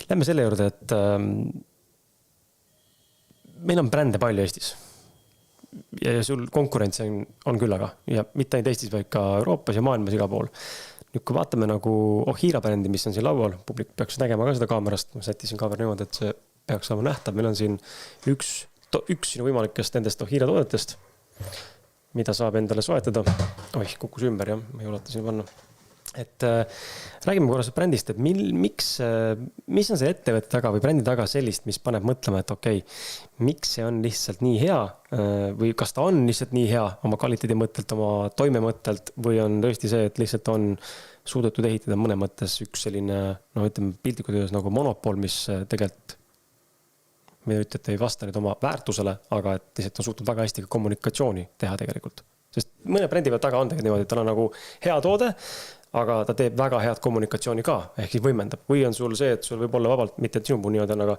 lähme selle juurde, et meil on brände palju Eestis. Ja sul konkurents on küll aga. Ja mitte ainult Eestis, vaid ka Euroopas ja maailmas igal pool. Nüüd kui vaatame nagu Ohira brändi, mis on siin laual, publik peaks nägema ka seda kaamerast. Ma sättisin kaamera niimoodi, et see peaks olema nähtav. Meil on siin üks sinu võimalikest nendest Ohira toodetest, mida saab endale soetada. Oih, kukkus ümber, jah. Ma ei ulata siin panna. Et räägime korras brändist, et mis on see ettevõtte taga või brändi taga sellist, mis paneb mõtlema, et okei, miks see on lihtsalt nii hea või kas ta on lihtsalt nii hea oma kvaliteedi mõttelt, oma toime mõttelt või on tõesti see, et lihtsalt on suudetud ehitada mõne mõttes üks selline, ütleme piltlikult öeldes nagu monopol, mis tegelikult mida ütlete, ei vasta nüüd oma väärtusele, aga et lihtsalt on suutnud väga hästi ka kommunikatsiooni teha tegelikult. Sest mõne brändi taga on tegelikult niimoodi, et tal on nagu hea toode, aga ta teeb väga head kommunikatsiooni ka, ehk siis võimendab. Või on sul see, et sul võib olla vabalt, mitte et sinu puhul niimoodi on, aga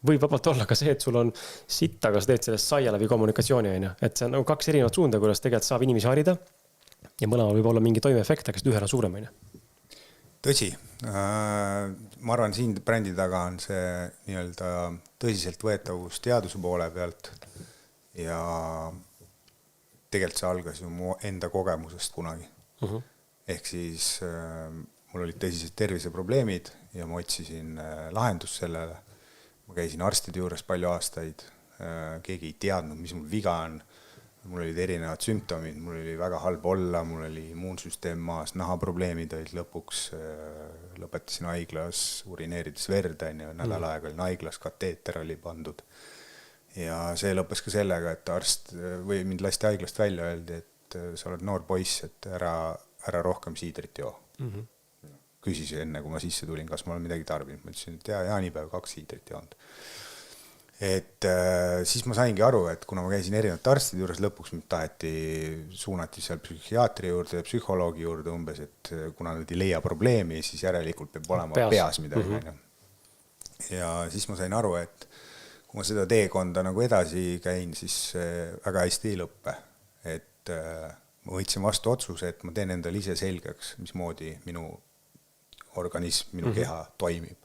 võib vabalt olla ka see, et sul on sitt, aga sa teed sellest saia läbi kommunikatsiooni. Et see on nagu kaks erinevat suunda, kuidas tegelikult saab inimesi harida ja mõlemal võib olla mingi toimeefekt, aga ühel on suurem. Tõsi. Ma arvan, siin brändi taga on see nii-öelda tõsiselt võetavus teaduse poole pealt ja tegelikult see algas ju mu enda kogemusest kunagi. Ehk siis mul olid tõsised terviseprobleemid ja ma otsisin lahendust sellele. Ma käisin arstide juures palju aastaid. Keegi ei teadnud, mis mul viga on. Mul olid erinevad sümptomid, mul oli väga halb olla, mul oli immuunsüsteem maas, nahaprobleemid olid lõpuks, lõpetasin haiglas, urineerides verd, nädal aega olin haiglas, kateeter oli pandud. Ja see lõppes ka sellega, et arst või mind lasti haiglast välja öeldi, et sa oled noor poiss, et ära rohkem siidrit joo. Küsis enne, kui ma sisse tulin, kas ma olen midagi tarbinud. Ma ütlesin, et jaanipäev 2 siidrit joonud. Et siis ma saingi aru, et kuna ma käisin erinevate arstide juures, lõpuks mind suunati seal psühhiaatri juurde ja psühholoogi juurde umbes, et kuna nad ei leia probleemi, siis järelikult peab olema peas midagi. Ja siis ma sain aru, et kui ma seda teekonda nagu edasi käin, siis väga hästi ei lõppe. Et ma võtsin vastu otsuse, et ma teen endale ise selgeks, mismoodi minu organism, minu keha toimib.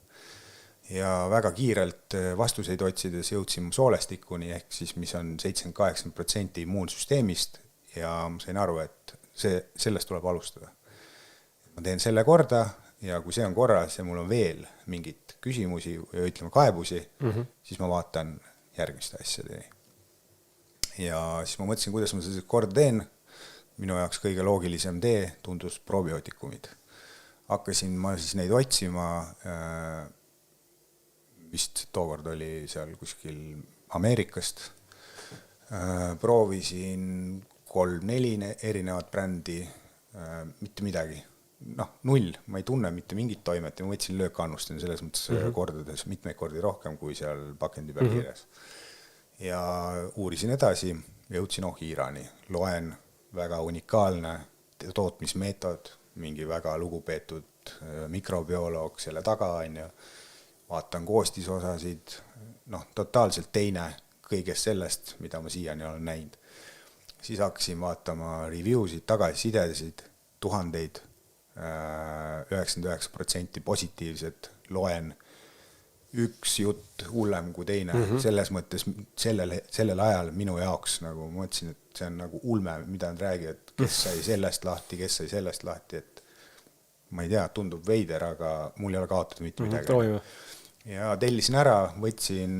Ja väga kiirelt vastuseid otsides jõudsin soolestikuni, ehk siis mis on 78% immuunsüsteemist ja ma sain aru, et sellest tuleb alustada. Ma teen selle korda ja kui see on korras ja mul on veel mingid küsimusi või ütleme kaebusi, siis ma vaatan järgmiste asjadeni. Ja siis ma mõtlesin, kuidas ma seda korda teen. Minu jaoks kõige loogilisem tee tundus probiootikumid. Hakkasin ma siis neid otsima, vist tookord oli seal kuskil Ameerikast. Proovisin 3-4 erinevat brändi, mitte midagi. Null, ma ei tunne mitte mingit toimet ja ma võtsin löökannust selles mõttes kordades, mitmeid kordi rohkem kui seal pakendi peal kirjas. Ja uurisin edasi, jõudsin Ohirani, loen väga unikaalne tootmismeetod, mingi väga lugupeetud mikrobioloog selle taga on ja vaatan koostisosasid, totaalselt teine kõigest sellest, mida ma siiani olen näinud. Siis hakkasin vaatama reviewsid, tagasisidesid, tuhandeid, 99% positiivsed, loen üks jutt hullem kui teine. Selles mõttes sellel ajal minu jaoks nagu ma mõtlesin, et see on nagu ulme, mida nad räägivad, kes sai sellest lahti, kes sai sellest lahti, et ma ei tea, tundub veider, aga mul ei ole kaotada mitte midagi. Ja tellisin ära, võtsin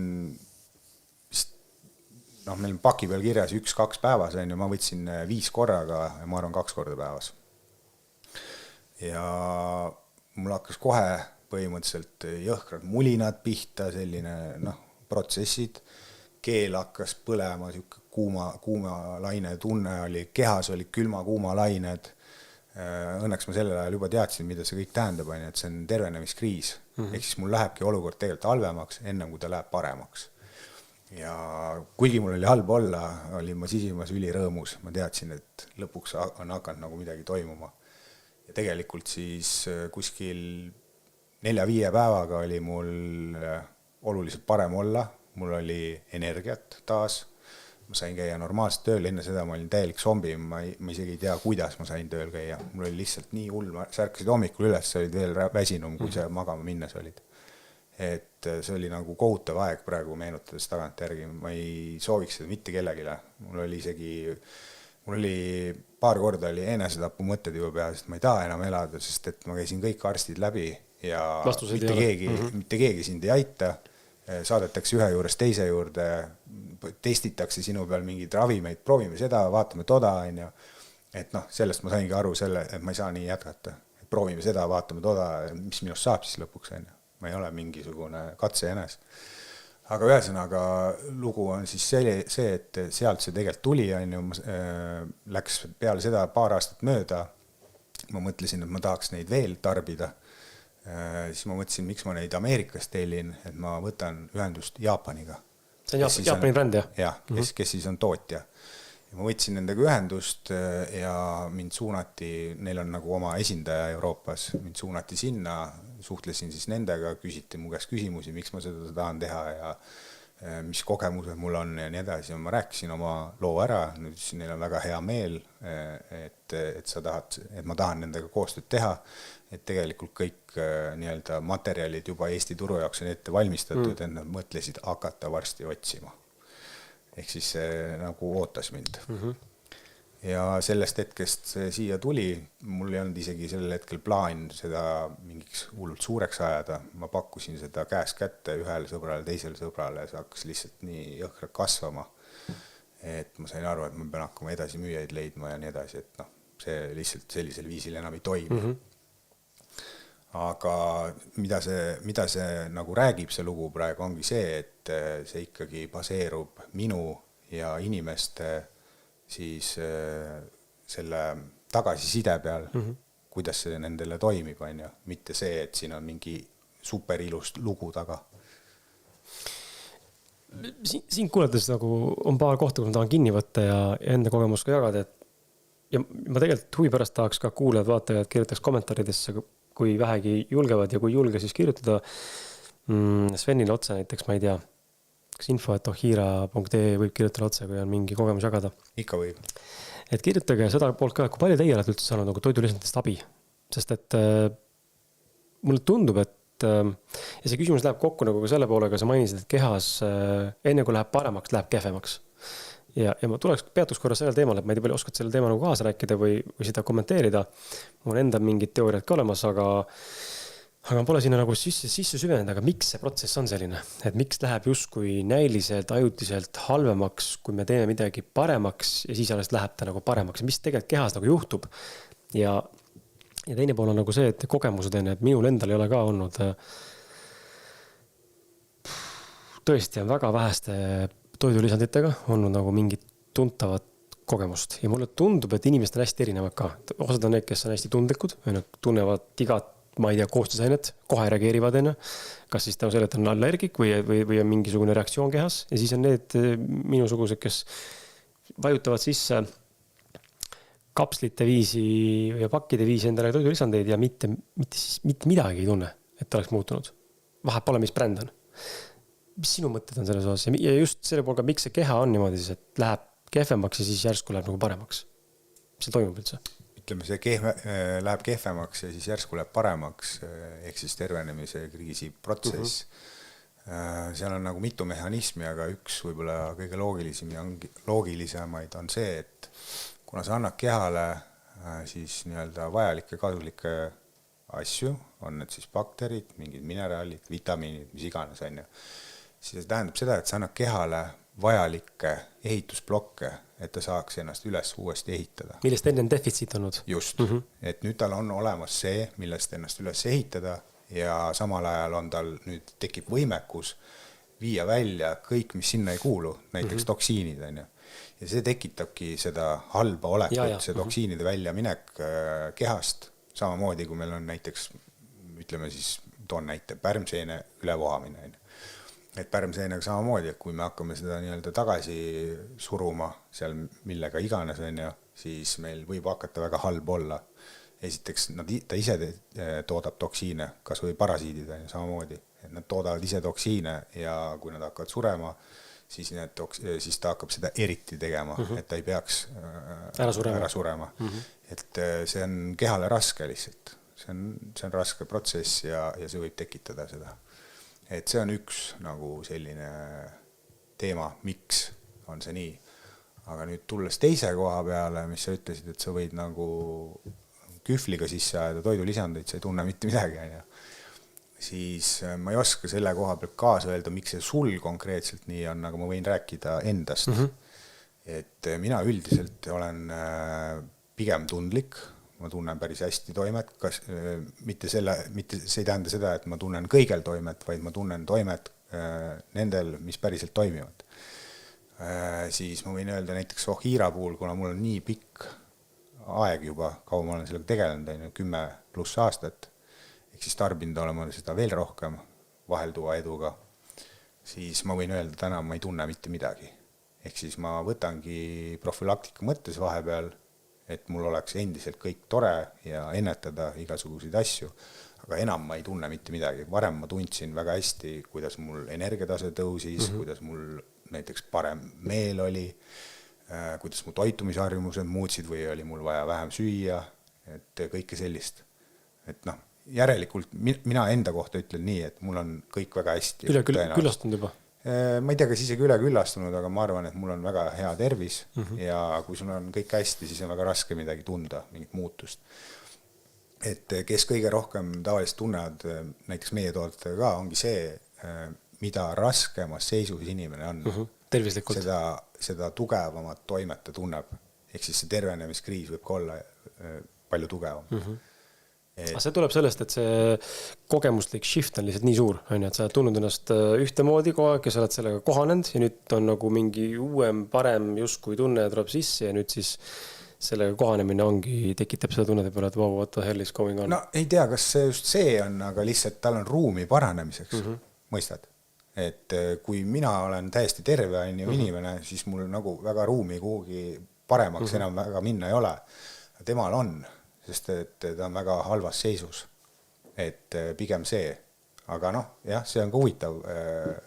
meil paki peal kirjas 1-2 päevas ja ma võtsin 5 korraga ja ma arvan 2 korda päevas. Ja mul hakkas kohe põhimõtteliselt jõhkrad mulinad pihta, selline protsessid. Keel hakkas põlema, kuuma laine tunne oli, kehas oli külma-kuuma lained. Õnneks ma sellel ajal juba teadsin, mida see kõik tähendab, et see on tervenemiskriis. Ehk siis mul lähebki olukord tegelikult halvemaks, ennem kui ta läheb paremaks. Ja kuigi mul oli halb olla, olin ma sisimas ülirõõmus. Ma teadsin, et lõpuks on hakanud nagu midagi toimuma. Ja tegelikult siis kuskil 4-5 päevaga oli mul oluliselt parem olla. Mul oli energiat taas. Ma sain käia normaalselt tööl, enne seda ma olin täielik zombi, ma isegi ei tea, kuidas ma sain tööl käia. Mul oli lihtsalt nii hull, ma särkasid hommikul üles, sa olid veel väsinum, kui sa magama minnes olid. et see oli nagu kohutav aeg praegu meenutades tagantjärgi, ma ei sooviks seda mitte kellegile. Mul oli paar korda oli enesetapu mõtted juba peas, et ma ei taha enam elada, sest et ma käisin kõik arstid läbi ja mitte keegi sind ei aita. Saadetakse ühe juures teise juurde, testitakse sinu peal mingeid ravimeid, proovime seda, vaatame toda, et sellest ma saingi aru et ma ei saa nii jätkata. Et proovime seda, vaatame toda, mis minust saab siis lõpuks. Ma ei ole mingisugune katse enes. Aga ühesõnaga lugu on siis see, et sealt see tegelikult tuli, läks peale seda paar aastat mööda. Ma mõtlesin, et ma tahaks neid veel tarbida. Siis ma mõtlesin, miks ma neid Ameerikast tellin, et ma võtan ühendust Jaapaniga. See on Jaapani bränd, jah? Jah, kes siis on tootja. Ja ma võtsin nendega ühendust ja mind suunati, neil on nagu oma esindaja Euroopas, mind suunati sinna, suhtlesin siis nendega, küsiti mu käest küsimusi, miks ma seda tahan teha ja mis kogemused mul on ja nii edasi. Ja ma rääkisin oma loo ära, nüüd siis neil on väga hea meel, et ma tahan nendega koostööd teha, et tegelikult kõik nii-öelda materjalid juba Eesti turu jaoks on ette valmistatud, et nad mõtlesid hakata varsti otsima. Ehk siis see nagu ootas mind. Ja sellest hetkest see siia tuli, mul ei olnud isegi sellel hetkel plaan seda mingiks hullult suureks ajada. Ma pakkusin seda käest kätte ühele sõbrale, teisele sõbrale, see hakkas lihtsalt nii jõhkralt kasvama, et ma sain aru, et ma pean hakkama edasi müüjaid leidma ja nii edasi, et see lihtsalt sellisel viisil enam ei toimi. Aga mida see nagu räägib see lugu praegu ongi see, et see ikkagi baseerub minu ja inimeste siis selle tagasiside peal, kuidas see nendele toimib, mitte see, et siin on mingi superilust lugu taga. Siin kuuletes nagu on paar kohta, kus ma tahan kinni võtta ja enda kogemust ka jagada, ja ma tegelikult huvi pärast tahaks ka kuulajad, vaatajad kirjutaks kommentaaridesse, kui vähegi julgevad ja kui julge siis kirjutada Svenile otsa näiteks, ma ei tea, kas info@ohira.ee võib kirjutada otsa, kui on mingi kogemus jagada. Ikka võib. Et kirjutage seda poolt ka, kui palju teie olete üldse saanud nagu toidulisanditest abi, sest et mulle tundub, et ja see küsimus läheb kokku nagu ka selle poolega, sa mainisid, et kehas enne kui läheb paremaks, läheb kehvemaks. Ja ma peatuks korra sellel teemal, et ma ei tea, palju oskad selle teema nagu kaasa rääkida või seda kommenteerida. Mul on enda mingid teooriad ka olemas, aga ma pole sinna nagu sisse süvenenud, aga miks see protsess on selline? Et miks läheb justkui näiliselt, ajutiselt halvemaks, kui me teeme midagi paremaks ja siis alles läheb ta nagu paremaks? Mis tegelikult kehas nagu juhtub? Ja teine pool on nagu see, et kogemused enne, et minul endal ei ole ka olnud tõesti on väga väheste toidulisanditega olnud nagu mingit tuntavat kogemust. Ja mulle tundub, et inimesed on hästi erinevad ka. Osad on need, kes on hästi tundlikud, tunnevad igat, ma ei tea, koostisainet, kohe reageerivad enne. Kas siis tänu selle, et on allergik või on mingisugune reaktsioon kehas. Ja siis on need minusugused, kes vajutavad sisse kapslite viisi ja pakkide viisi endale toidulisandeid ja mitte midagi ei tunne, et oleks muutunud. Vahe pole, mis bränd on. Mis sinu mõtted on selles osas? Ja just selle poolga, miks see keha on niimoodi, siis, et läheb kehvemaks ja siis järsku läheb nagu paremaks. Mis see toimub üldse? Ütleme, see läheb kehvemaks ja siis järsku läheb paremaks, ehk siis tervenemise kriisi protsess. Seal on nagu mitu mehhanismi, aga üks võib-olla kõige loogilisemaid on see, et kuna sa annad kehale siis nii-öelda vajalikke kasulikke asju, on need siis bakterid, mingid mineraalid, vitamiinid, mis iganes on ju, siis see tähendab seda, et sa annad kehale vajalikke ehitusblokke, et ta saaks ennast üles uuesti ehitada. Millest enne on defitsiit olnud? Just, et nüüd tal on olemas see, millest ennast üles ehitada ja samal ajal on tal nüüd tekib võimekus viia välja kõik, mis sinna ei kuulu, näiteks toksiinid on ju. Ja see tekitabki seda halba olekut, see toksiinide väljaminek kehast, samamoodi kui meil on näiteks, ütleme siis, toon näite, pärmseene ülevohamine. Et pärmseenega samamoodi, et kui me hakkame seda nii-öelda tagasi suruma seal millega iganes on ju, siis meil võib hakata väga halb olla. Esiteks, ta ise toodab toksiine, kas või parasiidid on ju samamoodi. Et nad toodavad ise toksiine ja kui nad hakkavad surema, siis ta hakkab seda eriti tegema, et ta ei peaks ära surema. Et see on kehale raske lihtsalt. See on raske protsess ja see võib tekitada seda. et see on üks nagu selline teema, miks on see nii. Aga nüüd tulles teise koha peale, mis sa ütlesid, et sa võid nagu kühvliga sisse ajada toidulisandeid, sa ei tunne mitte midagi, siis ma ei oska selle koha pealt kaasa öelda, miks see sul konkreetselt nii on, aga ma võin rääkida endast. Et mina üldiselt olen pigem tundlik, ma tunnen päris hästi toimet, mitte see ei tähenda seda, et ma tunnen kõigel toimet, vaid ma tunnen toimet nendel, mis päriselt toimivad. Siis ma võin öelda näiteks Ohiira puhul, kuna mul on nii pikk aeg juba, kaua ma olen sellega tegelenud, 10+ aastat, ehk siis tarbinud olema seda veel rohkem vahelduva eduga, siis ma võin öelda täna, ma ei tunne mitte midagi. Ehk siis ma võtangi profülaktika mõttes vahepeal, et mul oleks endiselt kõik tore ja ennetada igasuguseid asju, aga enam ma ei tunne mitte midagi. Varem ma tundsin väga hästi, kuidas mul energiatase tõusis, kuidas mul näiteks parem meel oli, kuidas mu toitumisharjumused muutsid või oli mul vaja vähem süüa, et kõike sellist. Et noh, järelikult mina enda kohta ütlen nii, et mul on kõik väga hästi. Üle küllastunud juba? Ma ei tea, kas isegi üle küllastunud, aga ma arvan, et mul on väga hea tervis ja kui sul on kõik hästi, siis on väga raske midagi tunda, mingit muutust. Et kes kõige rohkem tavaliselt tunnevad, näiteks meie toodetega ka, ongi see, mida raskemas seisus inimene on, tervislikult. Seda tugevamat toimet ta tunneb. Ehk siis see tervenemiskriis võib ka olla palju tugevam. See tuleb sellest, et see kogemuslik shift on lihtsalt nii suur, et sa oled tundnud ennast ühtemoodi kogu aeg ja sa oled sellega kohanenud ja nüüd on nagu mingi uuem, parem justkui tunne tuleb sisse ja nüüd siis sellega kohanemine tekitab seda tunnet, et wow, what the hell is going on? No ei tea, kas see just see on, aga lihtsalt tal on ruumi paranemiseks, mõistad? Et kui mina olen täiesti terve inimene, siis mul nagu väga ruumi kuhugi paremaks enam väga minna ei ole. Temal on, sest et ta on väga halvas seisus. Et pigem see. Aga noh, jah, see on ka huvitav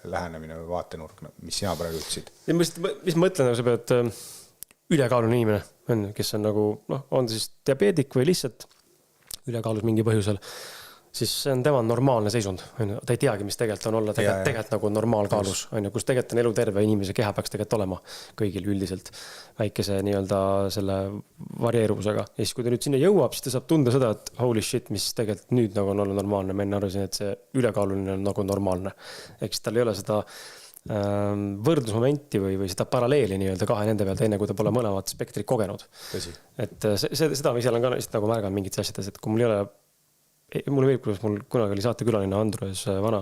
lähenemine või vaatenurk, mis sina praegu ütlesid. Ja mis ma mõtlen, sa pead ülekaaluline inimene, kes on nagu, on siis diabeedik või lihtsalt ülekaalus mingi põhjusel, siis see on tema normaalne seisund. Ta ei teagi, mis tegelikult on olla tegelikult nagu normaalkaalus, kus tegelikult on elu terve inimese keha peaks tegelikult olema kõigil üldiselt väikese nii-öelda selle varieeruvusega. Ja siis kui ta nüüd sinna jõuab, siis ta saab tunda seda, et holy shit, mis tegelikult nüüd nagu on olnud normaalne. Ma enne arvasin, et see ülekaaluline on nagu normaalne. Eks tal ei ole seda võrdlusmomenti või seda paralleeli nii-öelda kahe nende pealt, enne kui ta pole mõlemat spektrit kogenud. Et seda ma ise olen ka nagu märganud mingites asjades, et kui mul ei ole mulle veeb, kuidas mul kunagi oli saatekülaline Andrus Vana,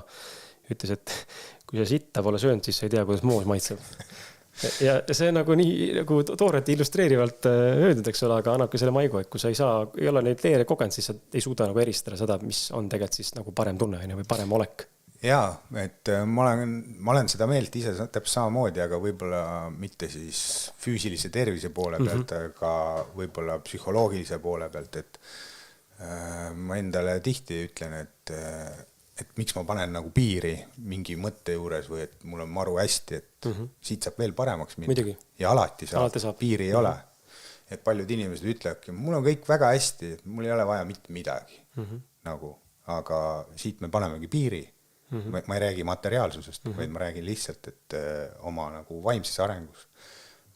ütles, et kui sa sitta pole söönud, siis sa ei tea, kuidas moos maitseb. Ja see nagu nii nagu toorelt illustreerivalt öeldud, eks ole, aga annabki selle maigu, et kui sa ei ole neid leere kogenud, siis sa ei suuda nagu eristada seda, mis on tegelikult siis nagu parem tunne või parem olek. Jaa, et ma olen seda meelt ise täpselt samamoodi, aga võib-olla mitte siis füüsilise tervise poole pealt, aga võib-olla psühholoogilise poole pealt, et ma endale tihti ütlen, et miks ma panen nagu piiri mingi mõtte juures või et mul on maru hästi, et siit saab veel paremaks minna. Midagi. Ja alati saab. Piiri ei ole. Et paljud inimesed ütlevadki, mul on kõik väga hästi, et mul ei ole vaja mitte midagi. Nagu, aga siit me panemegi piiri. Ma ei räägi materiaalsusest, vaid ma räägin lihtsalt, et oma nagu vaimses arengus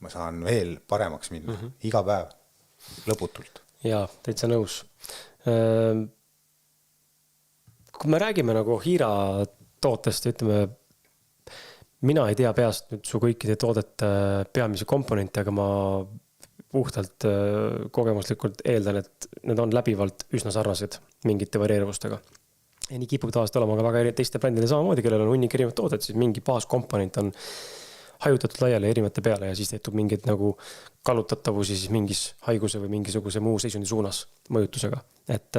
ma saan veel paremaks minna. Iga päev. Lõputult. Jaa, täitsa nõus. Kui me räägime nagu Ohiira tootest, ütleme, mina ei tea peast nüüd su kõikide toodete peamise komponente, aga ma puhtalt kogemuslikult eeldan, et need on läbivalt üsna sarnased mingite varieeruvustega. Ja nii kipub tavaliselt olema ka väga teiste brändide samamoodi, kellel on hunnik erinevad tooted, siis mingi baaskomponent on hajutatud laiali erinevate peale ja siis teetub mingid nagu kallutatavusi siis mingis haiguse või mingisuguse muu seisundi suunas mõjutusega. Et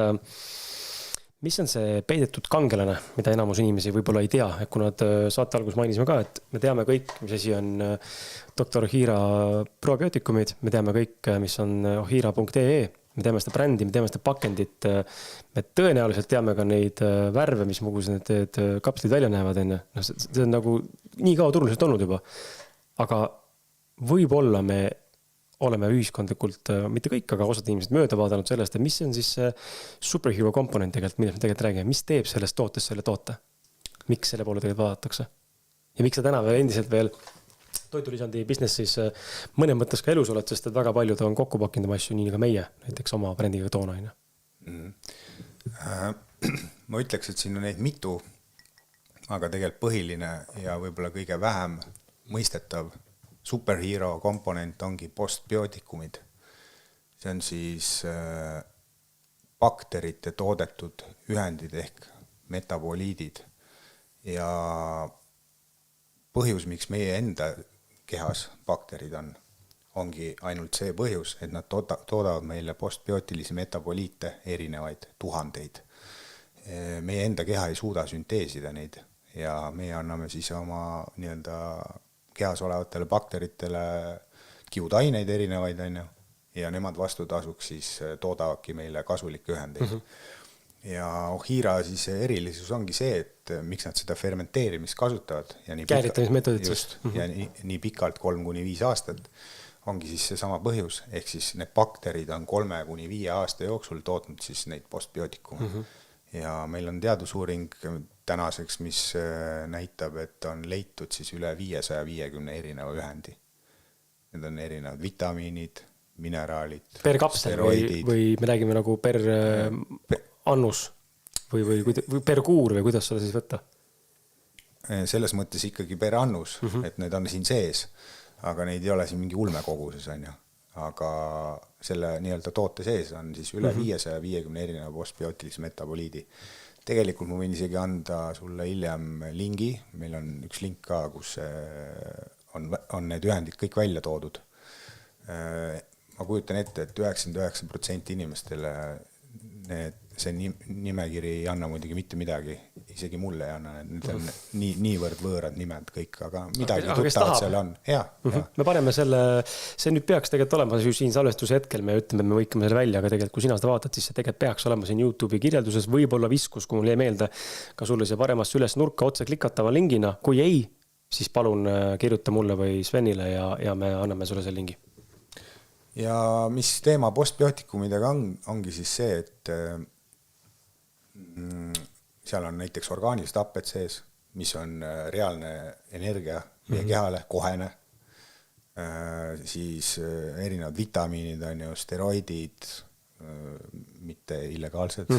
mis on see peidetud kangelane, mida enamus inimesi võib-olla ei tea, et kuna saate algus mainisime ka, et me teame kõik, mis asi on Dr. Ohiira probiootikumid, me teame kõik, mis on ohiira.ee, me teame seda brändi, me teame seda pakendit, me tõenäoliselt teame ka neid värve, mis mugus need kapslid välja näevad enne. See on nagu nii kaua turuliselt olnud juba. Aga võib-olla me oleme ühiskondlikult, mitte kõik, aga osad inimesed mööda vaadanud sellest, et mis on siis superhero komponent tegelikult, millest me tegelikult räägime, mis teeb sellest tootest selle toote? miks selle poole tegelikult vaadatakse? Ja miks sa täna veel endiselt veel toidulisandi businessis mõne mõttes ka elus oled, sest et väga paljud on kokku pakkinud oma asju, nii ka meie näiteks oma brändiga toona. Ma ütleks, et siin on neid mitu, aga tegelikult põhiline ja võib-olla kõige vähem mõistetav superhero komponent ongi postbiootikumid. See on siis bakterite toodetud ühendid ehk metaboliidid ja põhjus, miks meie enda kehas bakterid ongi ainult see põhjus, et nad toodavad meile postbiootilisi metaboliite erinevaid tuhandeid. Meie enda keha ei suuda sünteesida neid ja meie anname siis oma nii-öelda kehas olevatele bakteritele kiudaineid erinevaid, ja nemad vastutasuks siis toodavadki meile kasulikke ühendeid. Ja Ohira siis erilisus ongi see, et miks nad seda fermenteerimist kasutavad. Käärитamismeetodid. Just, ja nii pikalt 3-5 aastat ongi siis see sama põhjus, ehk siis need bakterid on 3-5 aasta jooksul tootnud siis neid postbiootikume. Ja meil on teadusuuring tänaseks, mis näitab, et on leitud siis üle 550 erineva ühendi. Need on erinevad vitamiinid, mineraalid, per kapsel või me räägime nagu per annus või per kuur või kuidas seda siis võtta? Selles mõttes ikkagi per annus, et need on siin sees, aga neid ei ole siin mingi ulmekoguses, aga selle nii-öelda toote sees on siis üle 550 erineva postbiootilise metaboliidi. Tegelikult ma võin isegi anda sulle hiljem lingi, meil on üks link ka, kus on need ühendid kõik välja toodud. Ma kujutan ette, et 99% inimestele see nimekiri ei anna muidugi mitte midagi, isegi mulle ei anna, need on niivõrd võõrad nimed kõik, aga midagi tuttavad seal on. Me paneme see nüüd peaks tegelikult olema siin salvestuse hetkel, me ütleme, et me võikame selle välja, aga tegelikult kui sina seda vaatad, siis see tegelikult peaks olema siin YouTube'i kirjelduses, võib-olla viskus, kui mul jäi meelde ka sulle see paremast üles nurka otse klikatava lingina, kui ei, siis palun kirjuta mulle või Svenile ja me anname sulle selle lingi. Ja mis teema postbiootikumidega ongi siis see, et seal on näiteks orgaanilised happed sees, mis on reaalne energia meie kehale, kohene, siis erinevad vitamiinid on ju, steroidid, mitte illegaalsed,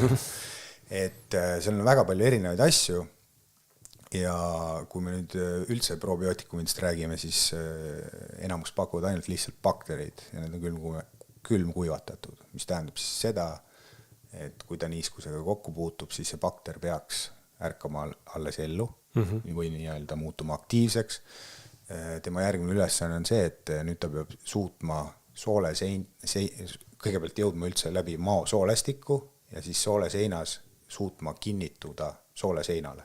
et seal on väga palju erinevaid asju ja kui me nüüd üldse probiootikumidest räägime, siis enamus pakuvad ainult lihtsalt baktereid ja need on külmkuivatatud, mis tähendab siis seda, et kui ta niiskusega kokku puutub, siis see bakter peaks ärkama alles ellu või nii-öelda muutuma aktiivseks. Tema järgmine ülesanne on see, et nüüd ta peab suutma kõigepealt jõudma üldse läbi mao soolestikku ja siis sooleseinas suutma kinnituda sooleseinale.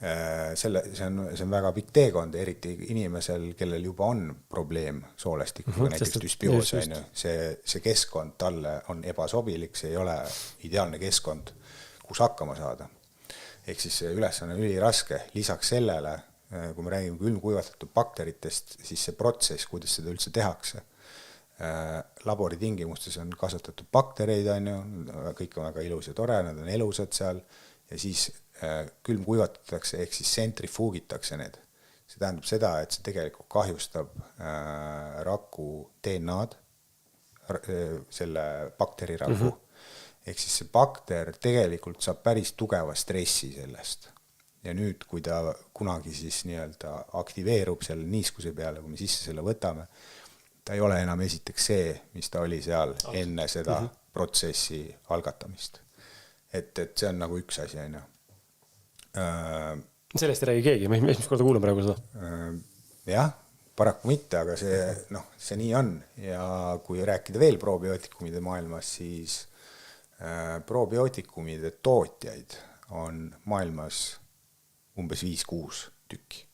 See on väga pikk teekond, eriti inimesel, kellel juba on probleem soolestikuga, näiteks dysbioos, see keskkond talle on ebasobilik, see ei ole ideaalne keskkond, kus hakkama saada. Ehk siis see ülesanne on üliraske. Lisaks sellele, kui me räägime külmkuivatatud bakteritest, siis see protsess, kuidas seda üldse tehakse. Laboritingimustes on kasvatatud baktereid, kõik on väga ilus ja tore, nad on elusad seal ja siis külmkuivatatakse ehk siis sentrifuugitakse need. See tähendab seda, et see tegelikult kahjustab raku DNA-d, selle bakteriraku. Ehk siis see bakter tegelikult saab päris tugeva stressi sellest. Ja nüüd, kui ta kunagi siis nii-öelda aktiveerub selle niiskuse peale, kui me sisse selle võtame, ta ei ole enam esiteks see, mis ta oli seal enne seda protsessi algatamist. Et see on nagu üks asi, Sellest ei räägi keegi, mis korda kuulen praegu seda? Jah, paraku mitte, aga see nii on. Ja kui rääkida veel probiootikumide maailmas, siis probiootikumide tootjaid on maailmas umbes 5-6 tükki.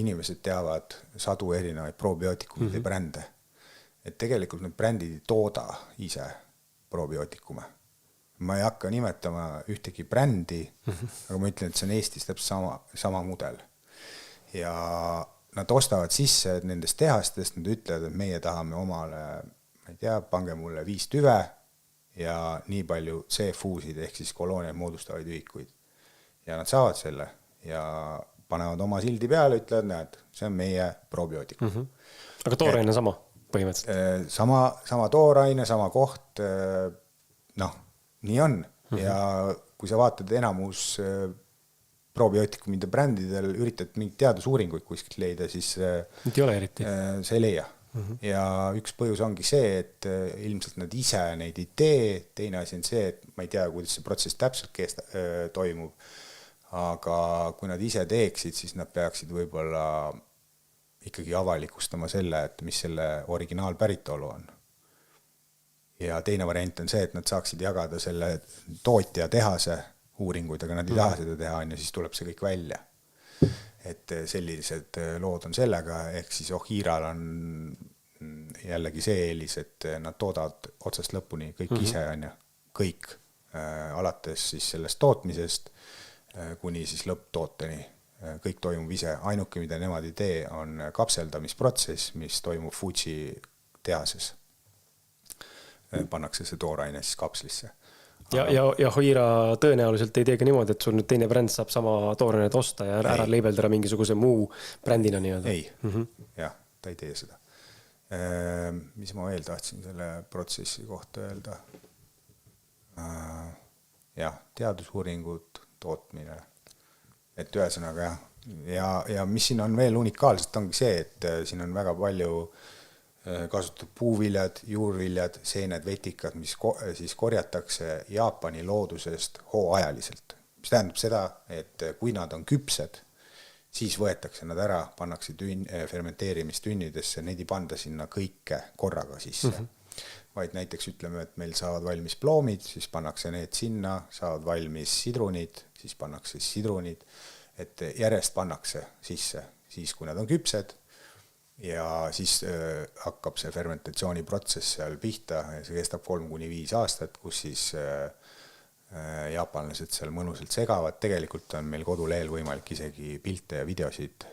Inimesed teavad sadu erinevaid probiootikumide brände. Et tegelikult need brändid ei tooda ise probiootikume. Ma ei hakka nimetama ühtegi brändi, aga ma ütlen, et see on Eestis täpselt sama mudel. Ja nad ostavad sisse nendest tehastest, nad ütlevad, et meie tahame omale, ma ei tea, pange mulle 5 tüve ja nii palju C-fuusid ehk siis koloonia moodustavaid ühikuid. ja nad saavad selle ja panevad oma sildi peale, ütlevad, näed, see on meie probiootikum. Aga tooraine sama põhimõtteliselt? Sama tooraine, sama koht, noh, nii on. Ja kui sa vaatad enamus probiootikumide brändidel, üritad mingit teadusuuringuid kuskilt leida, siis ei ole eriti. See ei leia. Ja üks põhjus ongi see, et ilmselt nad ise neid ei tee, teine asi on see, et ma ei tea, kuidas see protsess täpselt toimub, aga kui nad ise teeksid, siis nad peaksid võib-olla ikkagi avalikustama selle, et mis selle originaalpäritolu on. Ja teine variant on see, et nad saaksid jagada selle tootja tehase uuringuid, aga nad ei taha seda teha, ja siis tuleb see kõik välja. Et sellised lood on sellega, ehk siis Ohiral on jällegi see eelis, et nad toodavad otsast lõpuni kõik ise, on ja kõik, alates siis sellest tootmisest kuni siis lõpptooteni, kõik toimub ise. Ainuke, mida nemad ei tee, on kapseldamisprotsess, mis toimub Fuji tehases. Pannakse see tooraine siis kapslisse. Ja Ohira tõenäoliselt ei teegi niimoodi, et sul nüüd teine bränd saab sama toorainet osta ja ära leibeldada mingisuguse muu brändina nii-öelda. Ei, jah, ta ei tee seda. Mis ma veel tahtsin selle protsessi kohta öelda? Jah, teadusuuringud, tootmine. Et ühesõnaga, ja mis siin on veel unikaalselt, ongi see, et siin on väga palju kasutab puuviljad, juurviljad, seened, vetikad, mis siis korjatakse Jaapani loodusest hooajaliselt. Mis tähendab seda, et kui nad on küpsed, siis võetakse nad ära, pannakse fermenteerimistünnidesse, neid ei panda sinna kõike korraga sisse. Vaid näiteks ütleme, et meil saavad valmis ploomid, siis pannakse need sinna, saavad valmis sidrunid, siis pannakse sidrunid, et järjest pannakse sisse, siis kui nad on küpsed, ja siis hakkab see fermentatsiooniprotsess seal pihta ja see kestab 3-5 aastat, kus siis jaapanlased seal mõnusalt segavad. Tegelikult on meil kodulehel võimalik isegi pilte ja videosid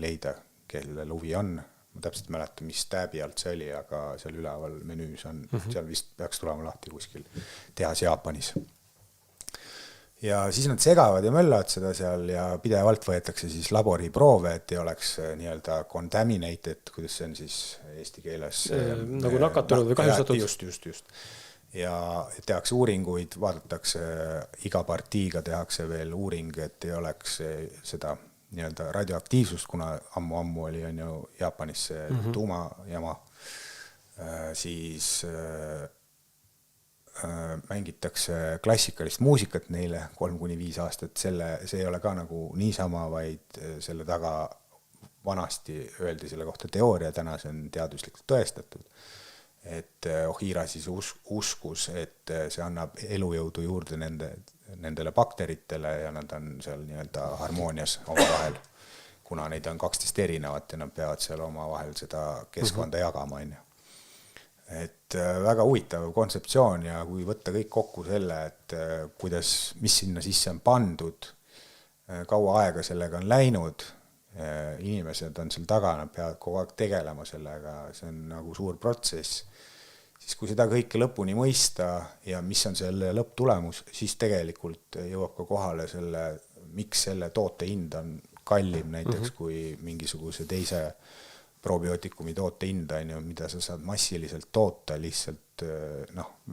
leida, kellel huvi on. Ma täpselt mäleta, mis tääbi alt see oli, aga seal üleval menüüs on, seal vist peaks tulema lahti kuskil tehas Jaapanis. Ja siis nad segavad ja möllavad seda seal ja pidevalt võetakse siis laboriproove, et ei oleks nii-öelda contaminated, kuidas see on siis eesti keeles? Nagu nakatunud või kahjustatud? Just. Ja tehakse uuringuid, vaadatakse iga partiiga, tehakse veel uuring, et ei oleks seda nii-öelda radioaktiivsust, kuna ammu oli on ju Jaapanis tuumajama, siis mängitakse klassikalist muusikat neile 3-5 aastat, see ei ole ka nagu niisama, vaid selle taga vanasti öeldi selle kohta teooria, täna see on teaduslikult tõestatud, et Ohira siis uskus, et see annab elujõudu juurde nendele bakteritele ja nad on seal nii-öelda harmoonias omavahel, kuna neid on 12 erinevat ja nad peavad seal omavahel seda keskkonda jagama, on ju. Et väga huvitav kontseptsioon ja kui võtta kõik kokku selle, et mis sinna sisse on pandud, kaua aega sellega on läinud, inimesed on seal taga, nad peavad kogu aeg tegelema sellega, see on nagu suur protsess, siis kui seda kõike lõpuni mõista ja mis on selle lõpptulemus, siis tegelikult jõuab ka kohale miks selle toote hind on kallim näiteks kui mingisuguse teise probiootikumi toote hinda, mida sa saad massiliselt toota lihtsalt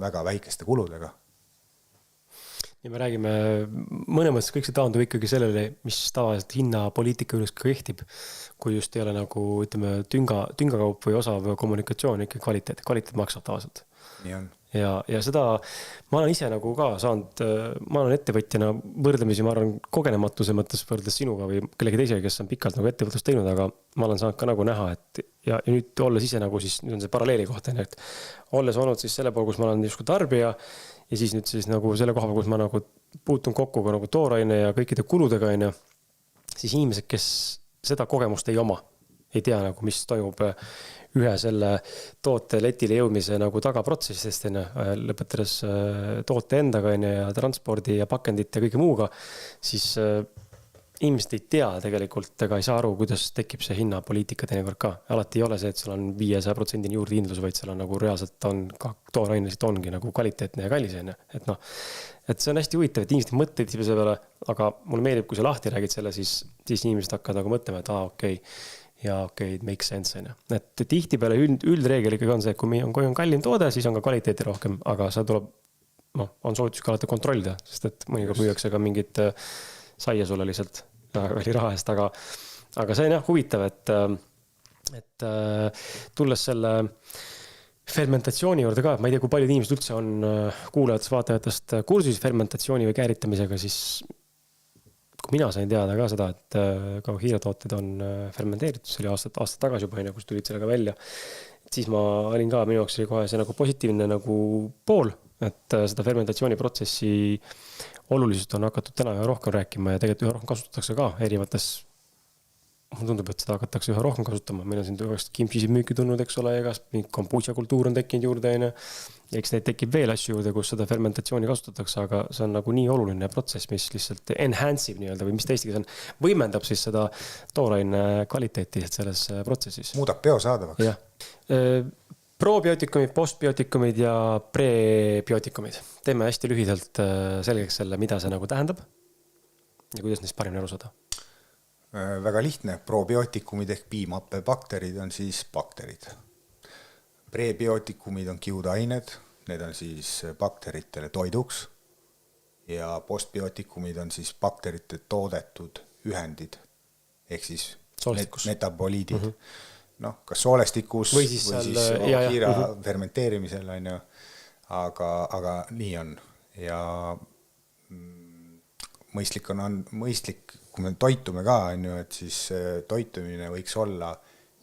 väga väikeste kuludega. Ja me räägime, mõnes kõik see taandub ikkagi sellele, mis tavaliselt hinnapoliitika üles kehtib, kui just ei ole nagu, ütleme, tüngakaup või osav kommunikatsioon, ikka kvaliteet maksab tavaliselt. Nii on. Ja seda ma olen ise nagu ka saanud, ma olen ettevõtjana võrdlemisi, ma arvan, kogenematuse mõttes võrdes sinuga või kellegi teisega, kes on pikalt nagu ettevõtlust teinud, aga ma olen saanud ka nagu näha, et ja nüüd olles ise nagu siis, nüüd on see paralleeli kohta, et olles olnud siis selle pool, kus ma olen justkui tarbija ja siis nüüd siis nagu selle koha, kus ma nagu puutun kokku ka nagu tooraine ja kõikide kuludega, siis inimesed, kes seda kogemust ei oma, ei tea nagu, mis toimub ühe selle toote letile jõudmise nagu tagaprotsessist, lõpetades toote endaga ja transpordi ja pakendit ja kõige muuga, siis inimesed ei tea tegelikult ega ei saa aru, kuidas tekib see hinnapoliitika teinekord ka. Alati ei ole see, et seal on 500% juurdehindlus, vaid seal on nagu reaalselt on ka toorainesid ongi nagu kvaliteetne ja kallis. Et noh, et see on hästi huvitav, et inimesed mõtleid selle peale, aga mulle meeldib, kui sa lahti räägid selle, siis inimesed hakkavad nagu mõtlema, et okei. Ja okei, make sense. Et tihtipeale üldreegel ikkagi on see, et kui on kallim toode, siis on ka kvaliteeti rohkem, aga see tuleb, on soovitus ka alati kontrollida, sest et mõnikord müüakse ka mingit saia sulle lihtsalt kalli raha eest, aga see on jah huvitav, et tulles selle fermentatsiooni juurde ka, ma ei tea, kui paljud inimesed üldse on kuulajatest, vaatajatest kursus fermentatsiooni või kääritamisega, siis kui mina sain teada ka seda, et ka hiiratooted on fermenteeritud, see oli aastad tagasi juba, kus tulid sellega välja, siis ma olin ka, minu jaoks oli kohe see nagu positiivne nagu pool, et seda fermentatsiooniprotsessi olulisust on hakatud täna üha rohkem rääkima ja tegelikult üha rohkem kasutatakse ka erinevates, mulle tundub, et seda hakatakse üha rohkem kasutama. Meil on siin kimchisid müüki tulnud, eks ole, ja kombucha kultuur on tekkinud juurde, ja eks neid tekib veel asju juurde, kus seda fermentatsiooni kasutatakse, aga see on nagu nii oluline protsess, mis lihtsalt enhance'ib nii-öelda või mis teistikes on, võimendab siis seda tooraine kvaliteeti selles protsessis. Muudab biosaadavaks. Jah. Probiootikumid, postbiootikumid ja prebiotikumid. Teeme hästi lühidalt selgeks selle, mida see nagu tähendab ja kuidas neist parimini aru saada. Väga lihtne. Probiootikumid ehk piimappebakterid on siis bakterid. Prebiotikumid on kiudained, need on siis bakteritele toiduks ja postbiootikumid on siis bakterite toodetud ühendid ehk siis metaboliidid. Kas soolestikus või siis hiira fermenteerimisel on ju, aga nii on ja mõistlik, kui me toitume ka on ju, et siis toitumine võiks olla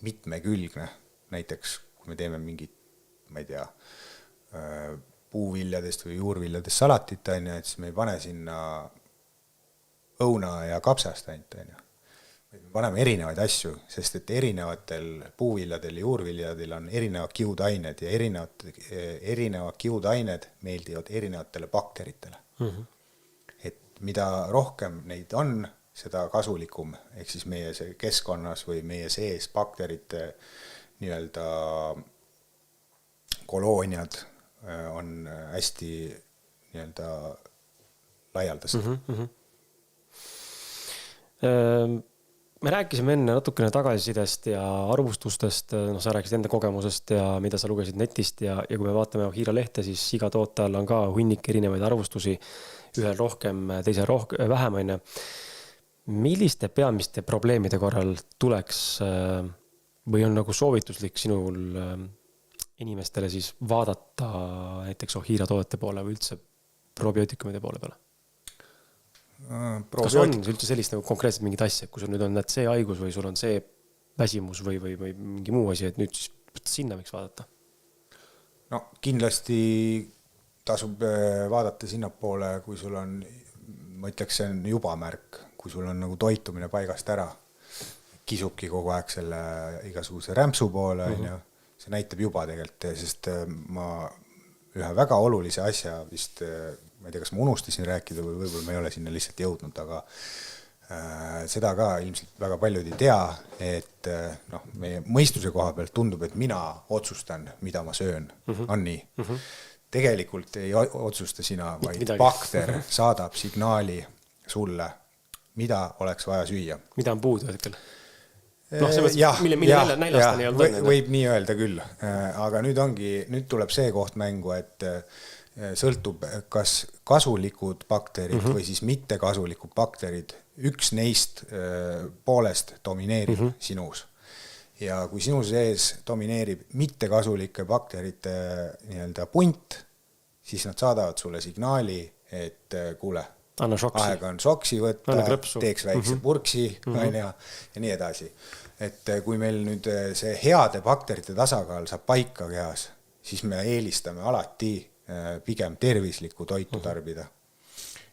mitmekülgne, näiteks kui me teeme mingit, ma ei tea, puuviljadest või juurviljadest salatit, et siis me ei pane sinna õuna ja kapsast ainult. Me paneme erinevaid asju, sest et erinevatel puuviljadel ja juurviljadel on erinevad kiudained ja erinevad kiudained meeldivad erinevatele bakteritele. Et mida rohkem neid on, seda kasulikum, ehk siis meie keskkonnas või meie sees bakterite nii-öelda kolooniad on hästi nii-öelda laialdased. Me rääkisime enne natukene tagasisidest ja arvustustest, sa rääkisid enda kogemusest ja mida sa lugesid netist ja kui me vaatame Hiira lehte, siis iga toote all on ka hunnik erinevaid arvustusi, ühel rohkem, teisel vähem. Milliste peamiste probleemide korral tuleks või on nagu soovituslik sinul inimestele siis vaadata näiteks Hiira toodete poole või üldse probiootikumide poole peale? Kas on üldse sellist nagu konkreetselt mingit asja, kui sul nüüd on see haigus või sul on see väsimus või mingi muu asi, et nüüd siis sinna võiks vaadata? No kindlasti tasub vaadata sinna poole, kui sul on, ma ütleks, see on juba märk, kui sul on nagu toitumine paigast ära, kisubki kogu aeg selle igasuguse rämpsu poole, see näitab juba tegelikult, sest ma ühe väga olulise asja vist, ma ei tea, kas ma unustasin rääkida või võib-olla ma ei ole sinna lihtsalt jõudnud, aga seda ka ilmselt väga paljud ei tea, et meie mõistuse koha pealt tundub, et mina otsustan, mida ma söön. On nii. Tegelikult ei otsusta sina, vaid bakter saadab signaali sulle, mida oleks vaja süüa. Mida on puudu hetkel? Mille näljast on võib nii öelda küll, aga nüüd tuleb see koht mängu, et sõltub, kas kasulikud bakterid või siis mitte kasulikud bakterid, üks neist poolest domineerib sinus. Ja kui sinu sees domineerib mitte kasulike bakterite nii-öelda punt, siis nad saadavad sulle signaali, et kuule, aeg on soksi võtta, teeks väikse purksi ja nii edasi. Et kui meil nüüd see heade bakterite tasakaal saab paika kehas, siis me eelistame alati pigem tervislikku toitu tarbida.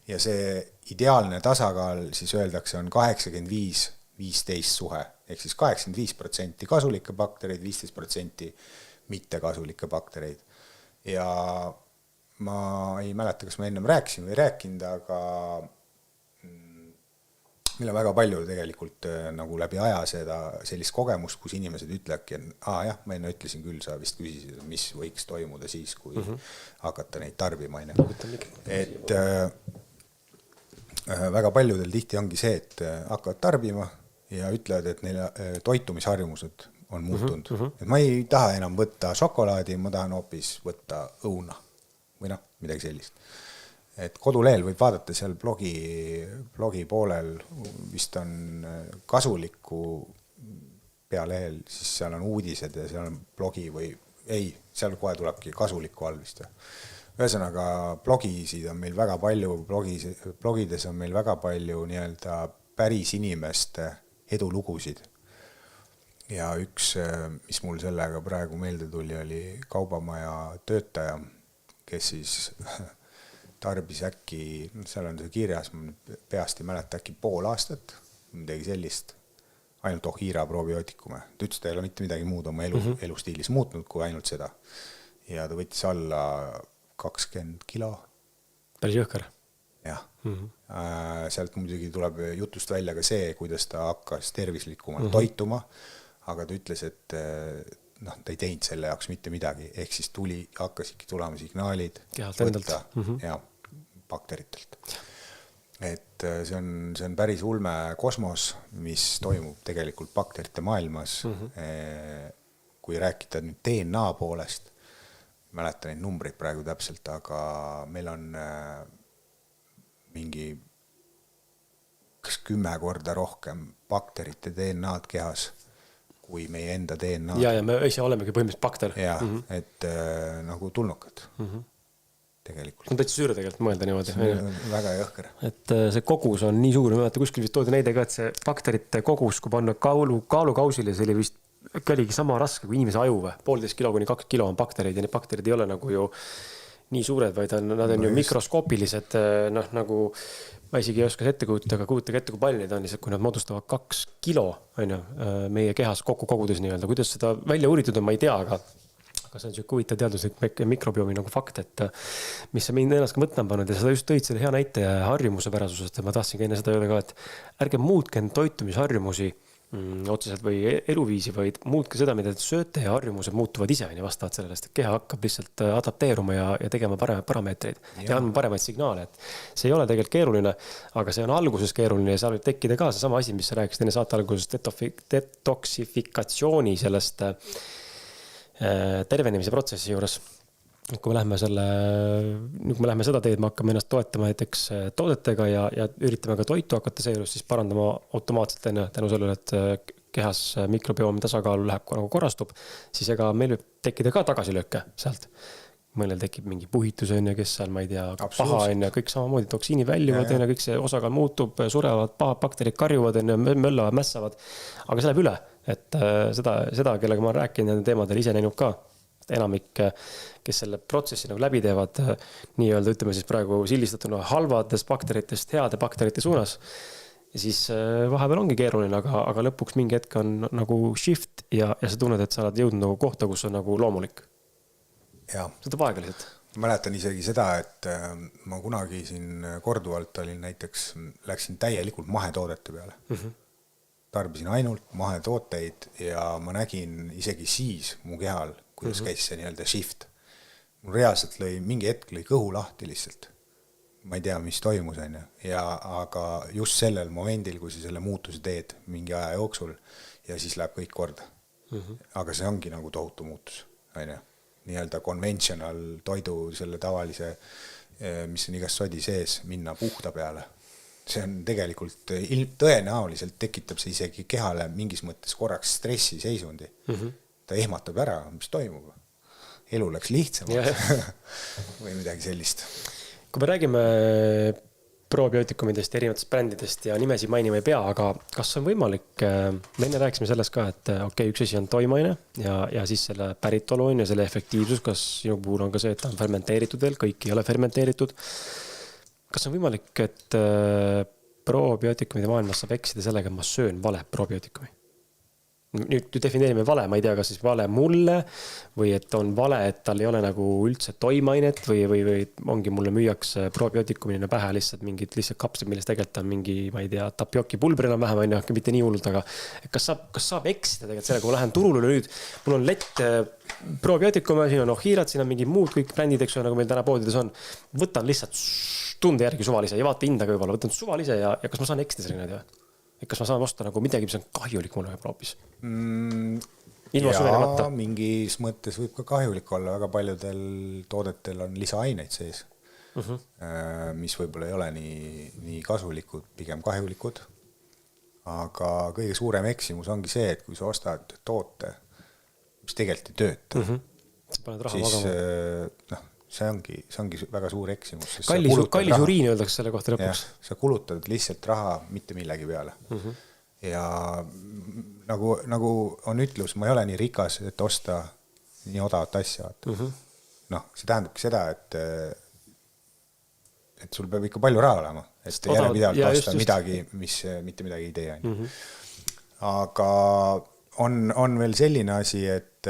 Ja see ideaalne tasakaal, siis öeldakse, on 85-15 suhe. Ehk siis 85% kasulikke baktereid, 15% mitte kasulikke baktereid. Ja ma ei mäleta, kas ma ennem rääkisin või rääkinud, aga meil on väga palju tegelikult nagu läbi aja sellist kogemust, kus inimesed ütlevadki, et jah, ma enne ütlesin küll, sa vist küsisid, mis võiks toimuda siis, kui hakata neid tarbima. Et väga paljudel tihti ongi see, et hakkavad tarbima ja ütlevad, et neil toitumisharjumused on muutunud. Et ma ei taha enam võtta šokolaadi, ma tahan hoopis võtta õuna või midagi sellist. Et kodulehel võib vaadata seal blogi poolel, vist on kasuliku pealehel, siis seal on uudised ja seal on blogi või ei, seal kohe tulebki kasuliku all vist. Ühesõnaga, blogisid on meil väga palju, blogides on meil väga palju nii-öelda päris inimeste edulugusid. Ja üks, mis mul sellega praegu meelde tuli, oli kaubamaja töötaja, kes siis tarbis äkki, seal on see kirjas, ma peast ei mäleta, äkki pool aastat, midagi sellist, ainult Ohira probiootikume. Ta ütles, ta ei ole mitte midagi muud oma elustiilis muutnud kui ainult seda. Ja ta võttis alla 20 kilo. Päris jõhker. Jah. Sealt muidugi tuleb jutust välja ka see, kuidas ta hakkas tervislikumalt toituma, aga ta ütles, et ta ei teinud selle jaoks mitte midagi, ehk siis hakkasidki tulema signaalid kehalt endalt ja bakteritelt. Et see on päris ulme kosmos, mis toimub tegelikult bakterite maailmas. Kui rääkida nüüd DNA poolest, mäleta neid numbreid praegu täpselt, aga meil on mingi 10 korda rohkem bakterite DNA-d kehas kui meie enda DNA. Ja me ise olemegi põhimõtteliselt bakter. Ja, et nagu tulnukad. Tegelikult. On täitsa süüre tegelikult mõelda niimoodi. Väga jõhker. Et see kogus on nii suur, ma kuskil vist toodi näide ka, et see bakterite kogus, kui panna kaalukausile, see oli vist oligi sama raske kui inimese aju või. 1,5 kilo kuni 2 kilo on bakterid ja need bakterid ei ole nagu ju nii suured, vaid nad on ju mikroskoopilised, nagu ma isegi ei oska ette kujutada, aga kujutage ette, kui palju neid on lihtsalt, kui nad moodustavad 2 kilo meie kehas kokku kogudes nii-öelda. Kuidas seda välja uuritud on, ma ei tea, aga see on selline huvitav teaduslik mikrobiomi nagu fakt, et mis sa mind ennast ka mõtlema pannud ja seda just tõid selle hea näite harjumuse pärasusest ja ma tahtsin ka enne seda öelda ka, et ärge muutke toitumisharjumusi otseselt või eluviisi, vaid muutke seda, mida te sööte ja harjumused muutuvad ise vastavalt sellest, et keha hakkab lihtsalt adapteeruma ja tegema parameetreid ja andma paremaid signaale. Et see ei ole tegelikult keeruline, aga see on alguses keeruline ja seal võib tekkida ka see sama asi, mis sa rääkisid enne saate algusest detoksifikatsiooni sellest tervenemise protsessi juures. Kui me läheme seda teed, me hakkame ennast toetama näiteks toodetega ja üritame ka toitu hakata seejuures siis parandama automaatselt tänu sellele, et kehas mikrobiomi tasakaalu läheb nagu korrastub, siis ega meil võib tekkida ka tagasilööke sealt. Mõnel tekib mingi puhitus, kes seal, ma ei tea, paha, kõik samamoodi toksiini väljuvad, kõik see osakaal muutub, surevad, bakterid karjuvad, möllavad, mässavad, aga see läheb üle, et seda, kellega ma olen rääkinud nende teemadel ise näinud ka, enamik, kes selle protsessi nagu läbi teevad, nii-öelda ütleme siis praegu sillistatuna halvadest bakteritest heade bakterite suunas, ja siis vahepeal ongi keeruline, aga lõpuks mingi hetk on nagu shift ja sa tunned, et sa oled jõudnud nagu kohta, kus on nagu loomulik. Seda aega lihtsalt. Mäletan isegi seda, et ma kunagi siin korduvalt olin näiteks, läksin täielikult mahetoodete peale. Tarbisin ainult mahetooteid ja ma nägin isegi siis mu kehal, kuidas käis see nii-öelda shift. Mul reaalselt mingi hetk lõi kõhu lahti lihtsalt. Ma ei tea, mis toimus, aga just sellel momendil, kui sa selle muutuse teed mingi aja jooksul ja siis läheb kõik korda. Aga see ongi nagu tohutu muutus, nii-öelda conventional toidu, selle tavalise, mis on igast sodi sees, minna puhta peale. See on tegelikult, tõenäoliselt tekitab see isegi kehale mingis mõttes korraks stressi seisundi. Ta ehmatab ära, mis toimub. Elu läks lihtsamaks või midagi sellist. Kui me räägime probiootikumidest, erinevatest brändidest ja nimesi mainima ei pea, aga kas on võimalik, me enne rääkisime sellest ka, et üks asi on toimaine ja siis selle päritolu ja selle efektiivsus, kas sinu puhul on ka see, et ta on fermenteeritud veel, kõik ei ole fermenteeritud. Kas on võimalik, et probiootikumide maailmas saab eksida sellega, et ma söön vale probiootikumi? nüüd defineerime vale, ma ei tea, kas siis vale mulle või et on vale, et tal ei ole nagu üldse toimainet või ongi mulle müüakse probiootikumina pähe lihtsalt mingid lihtsalt kapslid, millest tegelikult on mingi, ma ei tea, tapioki pulbril on vähem, on ju, mitte nii hullult, aga kas saab eksida tegelikult sellega, kui ma lähen turule nüüd, mul on lett probiootikume, siin on Ohirat, siin on mingi muud kõik brändid, eks ju, nagu meil täna poodides on, võtan lihtsalt tunde järgi suvalise ja vaata hinda ka võib-olla, võtan suvalise ja kas ma saan eksida selline või? Kas ma saan osta nagu midagi, mis on kahjulik mulle võib hoopis? Ja mingis mõttes võib ka kahjulik olla, väga paljudel toodetel on lisaaineid sees, mis võib-olla ei ole nii kasulikud, pigem kahjulikud. Aga kõige suurem eksimus ongi see, et kui sa ostad toote, mis tegelikult ei tööta, siis see ongi väga suur eksimus. Kallis uriin öeldakse selle kohta lõpuks. Sa kulutad lihtsalt raha mitte millegi peale. Ja nagu on ütlus, ma ei ole nii rikas, et osta nii odavat asja. See tähendabki seda, et sul peab ikka palju raha olema, et järjepidevalt osta midagi, mis mitte midagi ei tee. Aga on veel selline asi, et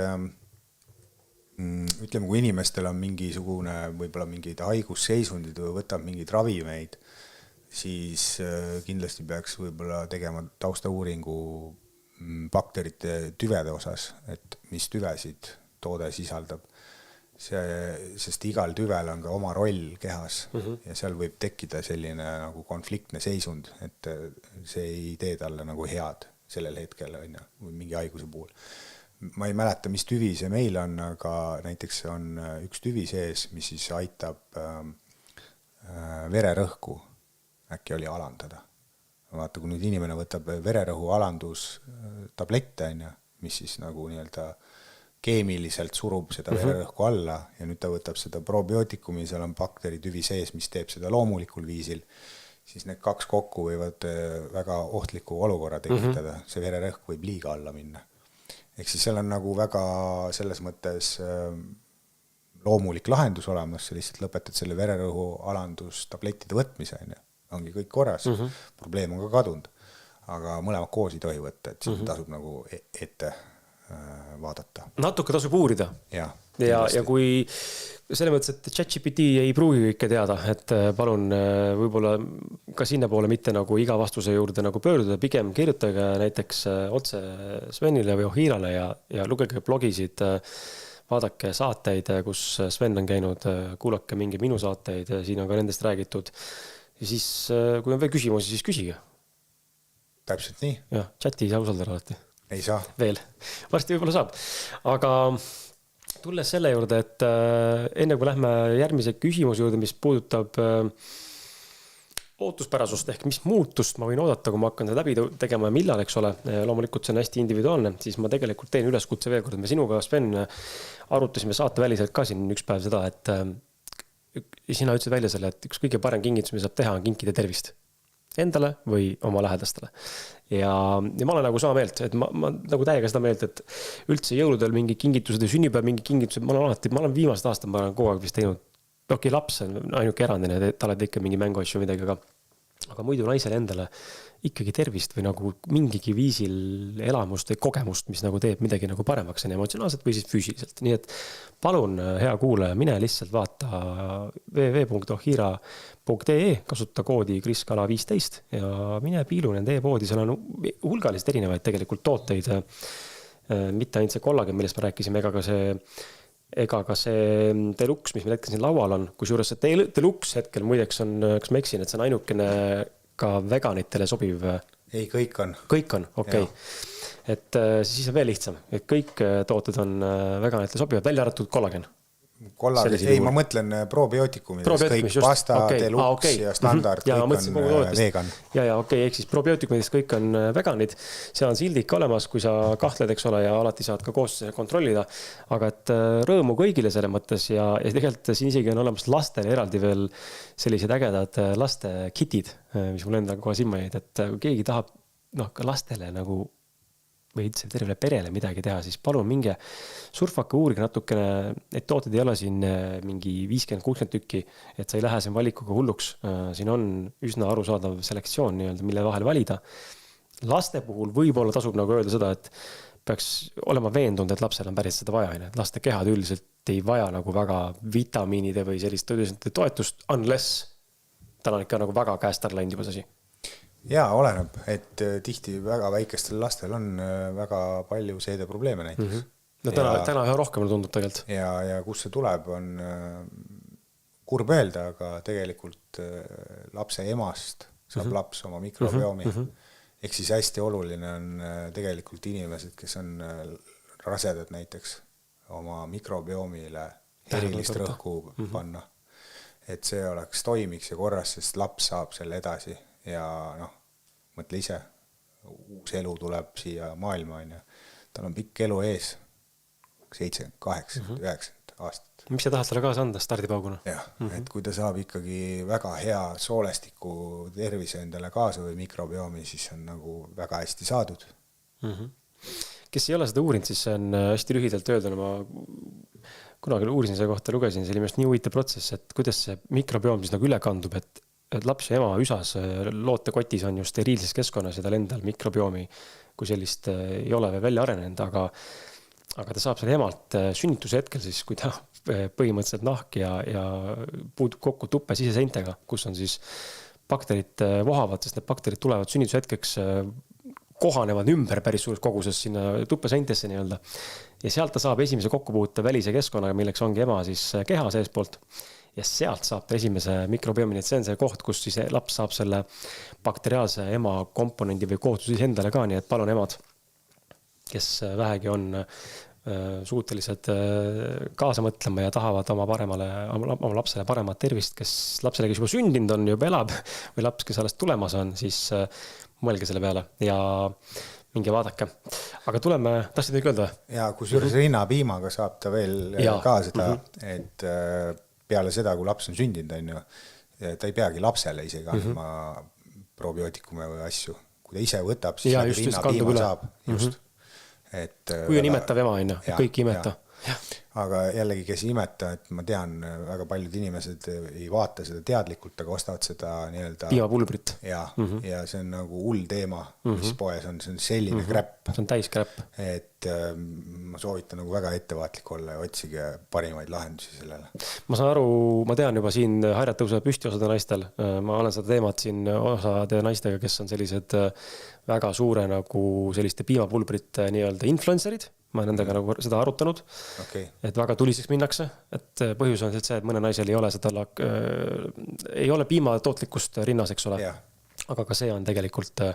ütleme, kui inimestel on mingisugune võib-olla mingid haigusseisundid või võtab mingeid ravimeid, siis kindlasti peaks võib-olla tegema taustauuringu bakterite tüvede osas, et mis tüvesid toode sisaldab. Sest igal tüvel on ka oma roll kehas ja seal võib tekkida selline nagu konfliktne seisund, et see ei tee talle nagu head sellel hetkel või mingi haiguse puhul. Ma ei mäleta, mis tüvi see meil on, aga näiteks on üks tüvi sees, mis siis aitab vererõhku äkki oli alandada. Vaata, kui nüüd inimene võtab vererõhu alandus tablette, mis siis nagu nii-öelda keemiliselt surub seda vererõhku alla ja nüüd ta võtab seda probiootikumi, seal on bakteritüvi sees, mis teeb seda loomulikul viisil, siis need kaks kokku võivad väga ohtliku olukorra tekitada. See vererõhk võib liiga alla minna. Ehk siis seal on nagu väga selles mõttes loomulik lahendus olemas, sa lihtsalt lõpetad selle vererõhu alandus tablettide võtmise, ongi kõik korras, probleem on ka kadunud, aga mõlemad koos ei tohi võtta, et siin tasub nagu ette vaadata. Natuke tasub uurida. Ja kui selle mõttes, et ChatGPT ei pruugi kõike teada, et palun võib-olla ka sinna poole mitte nagu iga vastuse juurde nagu pöörduda, pigem kirjutage näiteks otse Svenile või Ohirale ja lugege blogisid, vaadake saateid, kus Sven on käinud, kuulake mingi minu saateid, siin on ka nendest räägitud. Ja siis, kui on veel küsimusi, siis küsige. Täpselt nii. Ja, chati ei saa usaldada alati. Ei saa. Veel. Varsti võib-olla saab. Aga tulles selle juurde, et enne kui lähme järgmise küsimuse juurde, mis puudutab ootuspärasust ehk mis muutust ma võin oodata, kui ma hakkan seda läbi tegema ja millal, eks ole. Loomulikult see on hästi individuaalne, siis ma tegelikult teen üleskutse veel kord. Me sinuga, Sven, arutasime saateväliselt ka siin üks päev seda, et sina ütlesid välja selle, et üks kõige parem kingitus, mis saab teha, on kinkida tervist endale või oma lähedastele. Ja ma olen nagu sama meelt, et ma nagu täiega seda meelt, et üldse jõuludel mingi kingitused ja sünnipäev mingi kingitused, ma olen viimased aastad, ma olen kogu aeg vist teinud, laps on ainuke erandine, ta oled ikka mingi mänguasju midagi, aga muidu naisele endale ikkagi tervist või nagu mingigi viisil elamust või kogemust, mis nagu teeb midagi nagu paremaks nii emotsionaalselt või siis füüsiliselt. Nii et palun, hea kuulaja, mine lihtsalt vaata www.ohira.ee, kasuta koodi kriskala15 ja mine piilu nende e-poodi, seal on hulgaliselt erinevaid tegelikult tooteid, mitte ainult see kollagen, millest me rääkisime, ega ka see deluxe, mis meil hetkel siin laual on, kusjuures see deluxe hetkel muideks on, kas ma eksin, et see on ainukene ka veganitele sobiv? Ei, kõik on. Kõik on, okei. Et siis on veel lihtsam, et kõik tooted on veganitele sobivad, välja arvatud kollagen. Ei, ma mõtlen probiootikumidest, kõik pasta, deluxe ja standard, kõik on vegan. Ja, okei, ehk siis probiootikumidest kõik on veganid, seal on sildik ka olemas, kui sa kahtled, eks ole, ja alati saad ka koos kontrollida, aga et rõõmu kõigile selle mõttes ja tegelikult siin isegi on olemas lastele eraldi veel sellised ägedad laste kitid, mis mul endaga kohe silma jäid, et kui keegi tahab ka lastele nagu või üldse tervele perele midagi teha, siis palun minge surfake uurige natukene, et tooted ei ole siin mingi 50-60 tükki, et sa ei lähe siin valikuga hulluks. Siin on üsna arusaadav selektsioon, mille vahel valida. Laste puhul võib-olla tasub nagu öelda seda, et peaks olema veendunud, et lapsel on päris seda vaja. Laste kehad üldiselt ei vaja nagu väga vitamiinide või sellist toetust, unless tal on ikka nagu väga käest ära läinud juba see asi. Jaa, oleneb, et tihti väga väikestel lastel on väga palju seedeprobleeme näiteks. No täna ühe rohkem tundub tegelikult. Ja kus see tuleb, on kurb öelda, aga tegelikult lapse emast saab laps oma mikrobiomi. Ehk siis hästi oluline on tegelikult inimesed, kes on rasedad näiteks, oma mikrobiomile erilist rõhku panna. Et see oleks toimiks ja korras, sest laps saab selle edasi ja mõtle ise, uus elu tuleb siia maailma. Tal on pikk elu ees, 7, 8, 9 aastat. Mis sa tahad talle kaasa anda stardipauguna? Jah, et kui ta saab ikkagi väga hea soolestiku tervise endale kaasa või mikrobiomi, siis on nagu väga hästi saadud. Kes ei ole seda uurinud, siis see on hästi lühidalt öelduna. Ma kunagi uurisin selle kohta, lugesin, see oli mest nii huvitav protsess, et kuidas see mikrobiom siis nagu üle kandub, et laps ja ema üsas lootekotis on ju steriilses keskkonnas ja tal endal mikrobiomi, kui sellist ei ole veel välja arenenud, aga ta saab selle emalt sünnituse hetkel siis, kui ta põhimõtteliselt nahk ja puutub kokku tuppe siseseintega, kus on siis bakterid vohavad, sest need bakterid tulevad sünnituse hetkeks, kohanevad ümber päris suures koguses sinna tuppeseintesse nii-öelda. Ja sealt ta saab esimese kokkupuute välise keskkonnaga, milleks ongi ema siis keha seespoolt. Ja sealt saab ta esimese mikrobiomi, et see on see koht, kus siis laps saab selle bakteriaalse ema komponendi või kohtu siis endale ka, nii et palun emad, kes vähegi on suutelised kaasa mõtlema ja tahavad oma lapsele paremat tervist, kes lapsele, kes juba sündinud on, juba elab või laps, kes alles tulemas on, siis mõelge selle peale ja minge vaadake. Aga tuleme, tahtsid nüüd öelda? Ja kusjuures rinnapiimaga saab ta veel ka seda, et peale seda, kui laps on sündinud, on ju, ta ei peagi lapsele isegi andma probiootikume või asju. Kui ta ise võtab, siis rinnapiima saab just. Kui on imetav ema, kõik imeta. Aga jällegi, kes ei imeta, et ma tean, väga paljud inimesed ei vaata seda teadlikult, aga ostavad seda nii-öelda piimapulbrit. Ja see on nagu hull teema, mis poes on, see on selline kräpp. See on täis kräpp. Et ma soovitan nagu väga ettevaatlik olla ja otsige parimaid lahendusi sellele. Ma saan aru, ma tean juba siin häired tõuseb püsti osade naistel. Ma olen seda teemat siin osade naistega, kes on sellised väga suure nagu selliste piimapulbrite nii-öelda influencerid. Ma olen nendega nagu seda arutanud, et väga tuliseks minnakse, et põhjus on see, et mõne naisel ei ole seda ei ole piimatootlikkust rinnas, eks ole. Aga ka see on tegelikult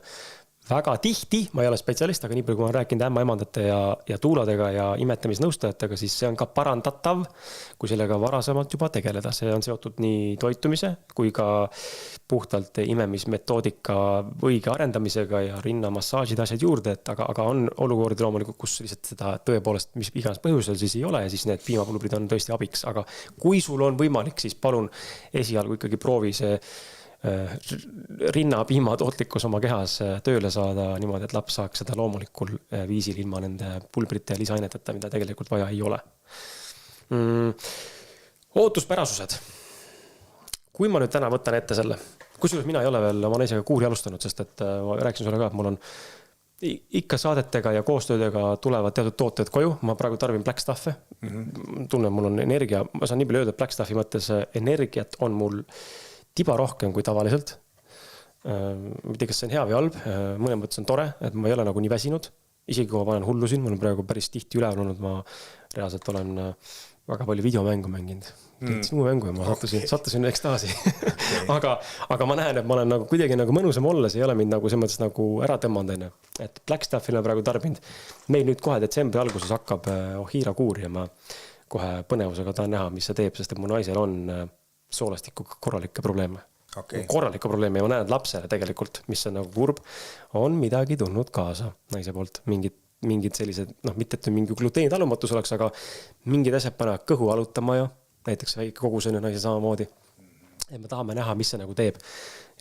väga tihti, ma ei ole spetsialist, aga nii palju, kui ma olen rääkinud ämmaemandate ja tuuladega ja imetamisnõustajatega, siis see on ka parandatav, kui sellega varasemalt juba tegeleda. See on seotud nii toitumise kui ka puhtalt imemismetoodika õige arendamisega ja rinnamassaažid asjad juurde, aga on olukordi loomulikult, kus lihtsalt seda tõepoolest, mis iganes põhjusel siis ei ole ja siis need piimapulbrid on tõesti abiks. Aga kui sul on võimalik, siis palun esialgu ikkagi proovi see rinnapiima tootlikkus oma kehas tööle saada niimoodi, et laps saaks seda loomulikul viisil ilma nende pulbrite ja lisaaineteta, mida tegelikult vaja ei ole. Ootuspärasused. Kui ma nüüd täna võtan ette selle, kusjuures mina ei ole veel oma naisega kuuri alustanud, sest et ma rääkisin sulle ka, et mul on ikka saadetega ja koostöödega tulevad teatud tooted koju. Ma praegu tarbin Black Stuffi. Tunnen, mul on energia. Ma saan nii palju öelda, et Black Stuffi mõttes energiat on mul tiba rohkem kui tavaliselt. Ma ei tea, kas see on hea või halb. Mõne mõttes on tore, et ma ei ole nagu nii väsinud. Isegi kui ma panen hullusin, mul on praegu päris tihti üleval olnud. Ma reaalselt olen väga palju videomängu mänginud. Sinu mängu ja ma sattusin ekstaasi. aga ma näen, et ma olen nagu kuidagi nagu mõnusam olles, ei ole mind nagu selles mõttes nagu ära tõmmanud. Et Black Stuffil on praegu tarbinud. Meil nüüd kohe detsembri alguses hakkab Ohira kuur ja ma kohe põnevusega tahan näha, mis see teeb, sest et mu naisel on soolestikuga korralikke probleeme. Korralikke probleeme ja ma näen, et lapsele tegelikult, mis on nagu kurb, on midagi tulnud kaasa naise poolt. Mingid sellised, mitte et mingi gluteeni talumatus oleks, aga mingid asjad panevad kõhu alutama ja näiteks väike kogusõnne naise samamoodi. Ja me tahame näha, mis see nagu teeb.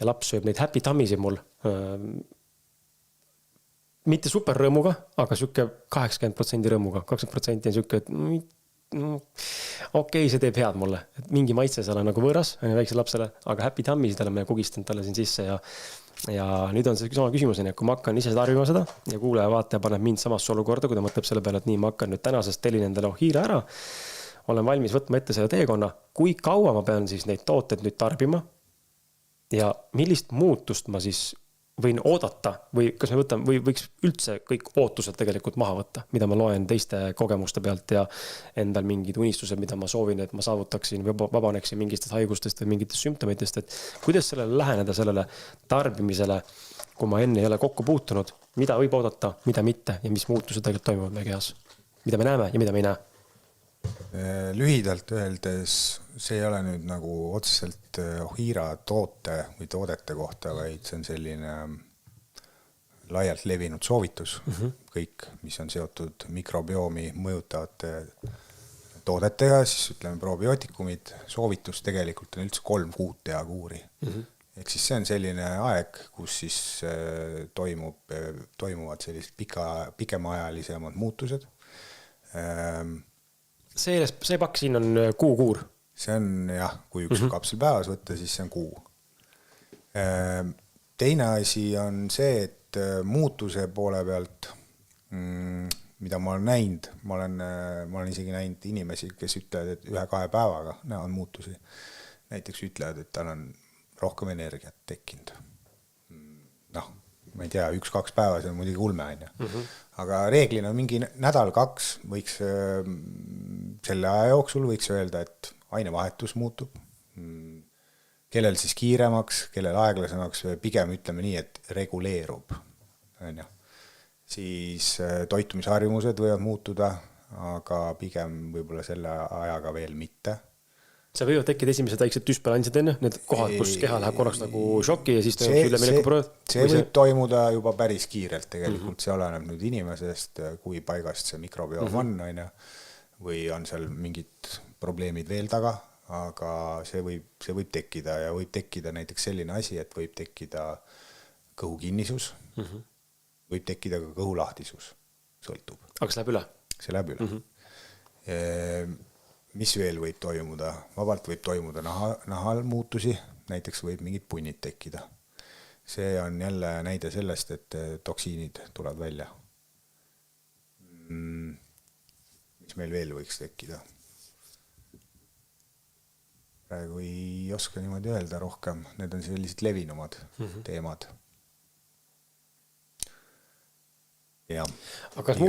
Ja laps sööb neid happy tummy'si mul. Mitte super rõõmuga, aga sükke 80% rõõmuga. 20% on sükke, et okei, see teeb head mulle, et mingi maitse seal on nagu võõras, väiksele lapsele, aga Happy Tummy seda oleme kugistanud talle siin sisse ja nüüd on see sama küsimus, et kui ma hakkan ise tarbima seda ja kuulaja vaataja paneb mind samasse olukorda, kui ta mõtleb selle peale, et nii, ma hakkan nüüd tänasest tellin endale Ohira ära, olen valmis võtma ette selle teekonna, kui kaua ma pean siis neid tooteid nüüd tarbima ja millist muutust ma siis võin oodata või kas me võtame või võiks üldse kõik ootused tegelikult maha võtta, mida ma loen teiste kogemuste pealt ja endal mingid unistused, mida ma soovin, et ma saavutaksin või vabaneksin mingistest haigustest või mingitest sümptomitest, et kuidas sellele läheneda sellele tarbimisele, kui ma enne ei ole kokku puutunud, mida võib oodata, mida mitte ja mis muutused tegelikult toimuvad meie kehas, mida me näeme ja mida me ei näe. Lühidalt öeldes see ei ole nüüd nagu otseselt Ohira toote või toodete kohta, vaid see on selline laialt levinud soovitus. Kõik, mis on seotud mikrobiomi mõjutavate toodetega, siis ütleme probiootikumid, soovitus tegelikult on üldse 3 kuud teha kuuri. Ehk siis see on selline aeg, kus siis toimuvad sellised pikemaajalisemad muutused. See pakk siin on kuur. See on jah, kui üks kapsel päevas võtta, siis see on kuu. Teine asi on see, et muutuse poole pealt, mida ma olen näinud, ma olen isegi näinud inimesi, kes ütlevad, et 1-2 päevaga näevad muutusi. Näiteks ütlevad, et tal on rohkem energiat tekkinud. Noh, ma ei tea, 1-2 päeva, see on muidugi ulme, aga reeglina mingi nädal-2 võiks selle aja jooksul võiks öelda, et ainevahetus muutub. Kellel siis kiiremaks, kellel aeglasemaks, pigem ütleme nii, et reguleerub. Siis toitumisharjumused võivad muutuda, aga pigem võib-olla selle ajaga veel mitte. See võivad tekkida esimesed väiksed düsbalansid enne, need kohad, kus keha läheb korraks nagu šoki ja siis toimub üleminekuproov. See võib toimuda juba päris kiirelt tegelikult, see oleneb nüüd inimesest, kui paigast see mikrobiom on, või on seal mingid probleemid veel taga, aga see võib tekkida ja võib tekkida näiteks selline asi, et võib tekkida kõhukinnisus, võib tekkida ka kõhulahtisus, sõltub. Aga see läheb üle? See läheb üle. Mis veel võib toimuda? Vabalt võib toimuda nahal muutusi, näiteks võib mingid punnid tekkida. See on jälle näide sellest, et toksiinid tulevad välja. Mis meil veel võiks tekkida? Praegu ei oska niimoodi öelda rohkem. Need on sellised levinumad teemad. Ja, aga kas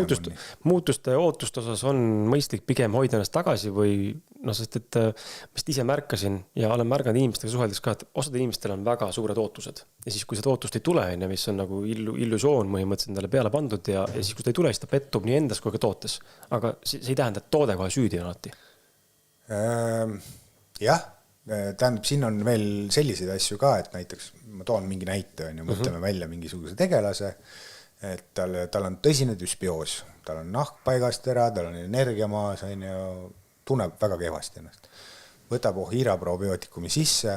muutuste ootuste osas on mõistlik pigem hoida ennast tagasi või sest et ma ise märkasin ja olen märganud inimestega suheldes ka, et osad inimestel on väga suured ootused ja siis kui seda ootust ei tule, mis on nagu illusioon põhimõtteliselt endale peale pandud ja siis kui ta ei tule, siis ta pettub nii endas kui ka tootes, aga see ei tähenda, et toode kohe süüdi on alati. Jah, tähendab, siin on veel selliseid asju ka, et näiteks ma toon mingi näite, mõtleme välja mingisuguse tegelase, et tal on tõsine düsbioos, tal on nahk paigast ära, tal on energia maas, tunneb väga kehvasti ennast. Võtab Ohira probiootikumi sisse,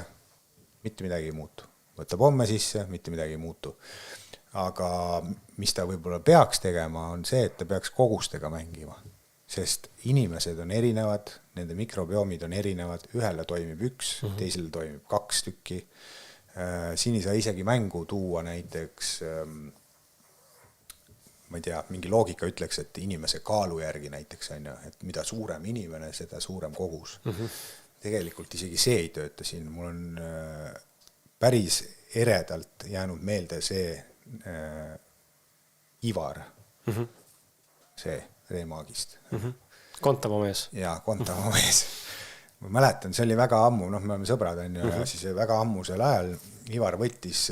mitte midagi ei muutu. Võtab homme sisse, mitte midagi ei muutu. Aga mis ta võib-olla peaks tegema, on see, et ta peaks kogustega mängima. Sest inimesed on erinevad, nende mikrobiomid on erinevad, ühele toimib 1, teisele toimib 2 tükki. Siin ei saa isegi mängu tuua näiteks ma ei tea, mingi loogika ütleks, et inimese kaalu järgi näiteks on, et mida suurem inimene, seda suurem kogus. Tegelikult isegi see ei tööta siin. Mul on päris eredalt jäänud meelde see Ivar, see Reemagist. Kontamo mees. Jaa, Kontamo mees. Ma mäletan, see oli väga ammu, me oleme sõbrad ja siis väga ammusel ajal Ivar võttis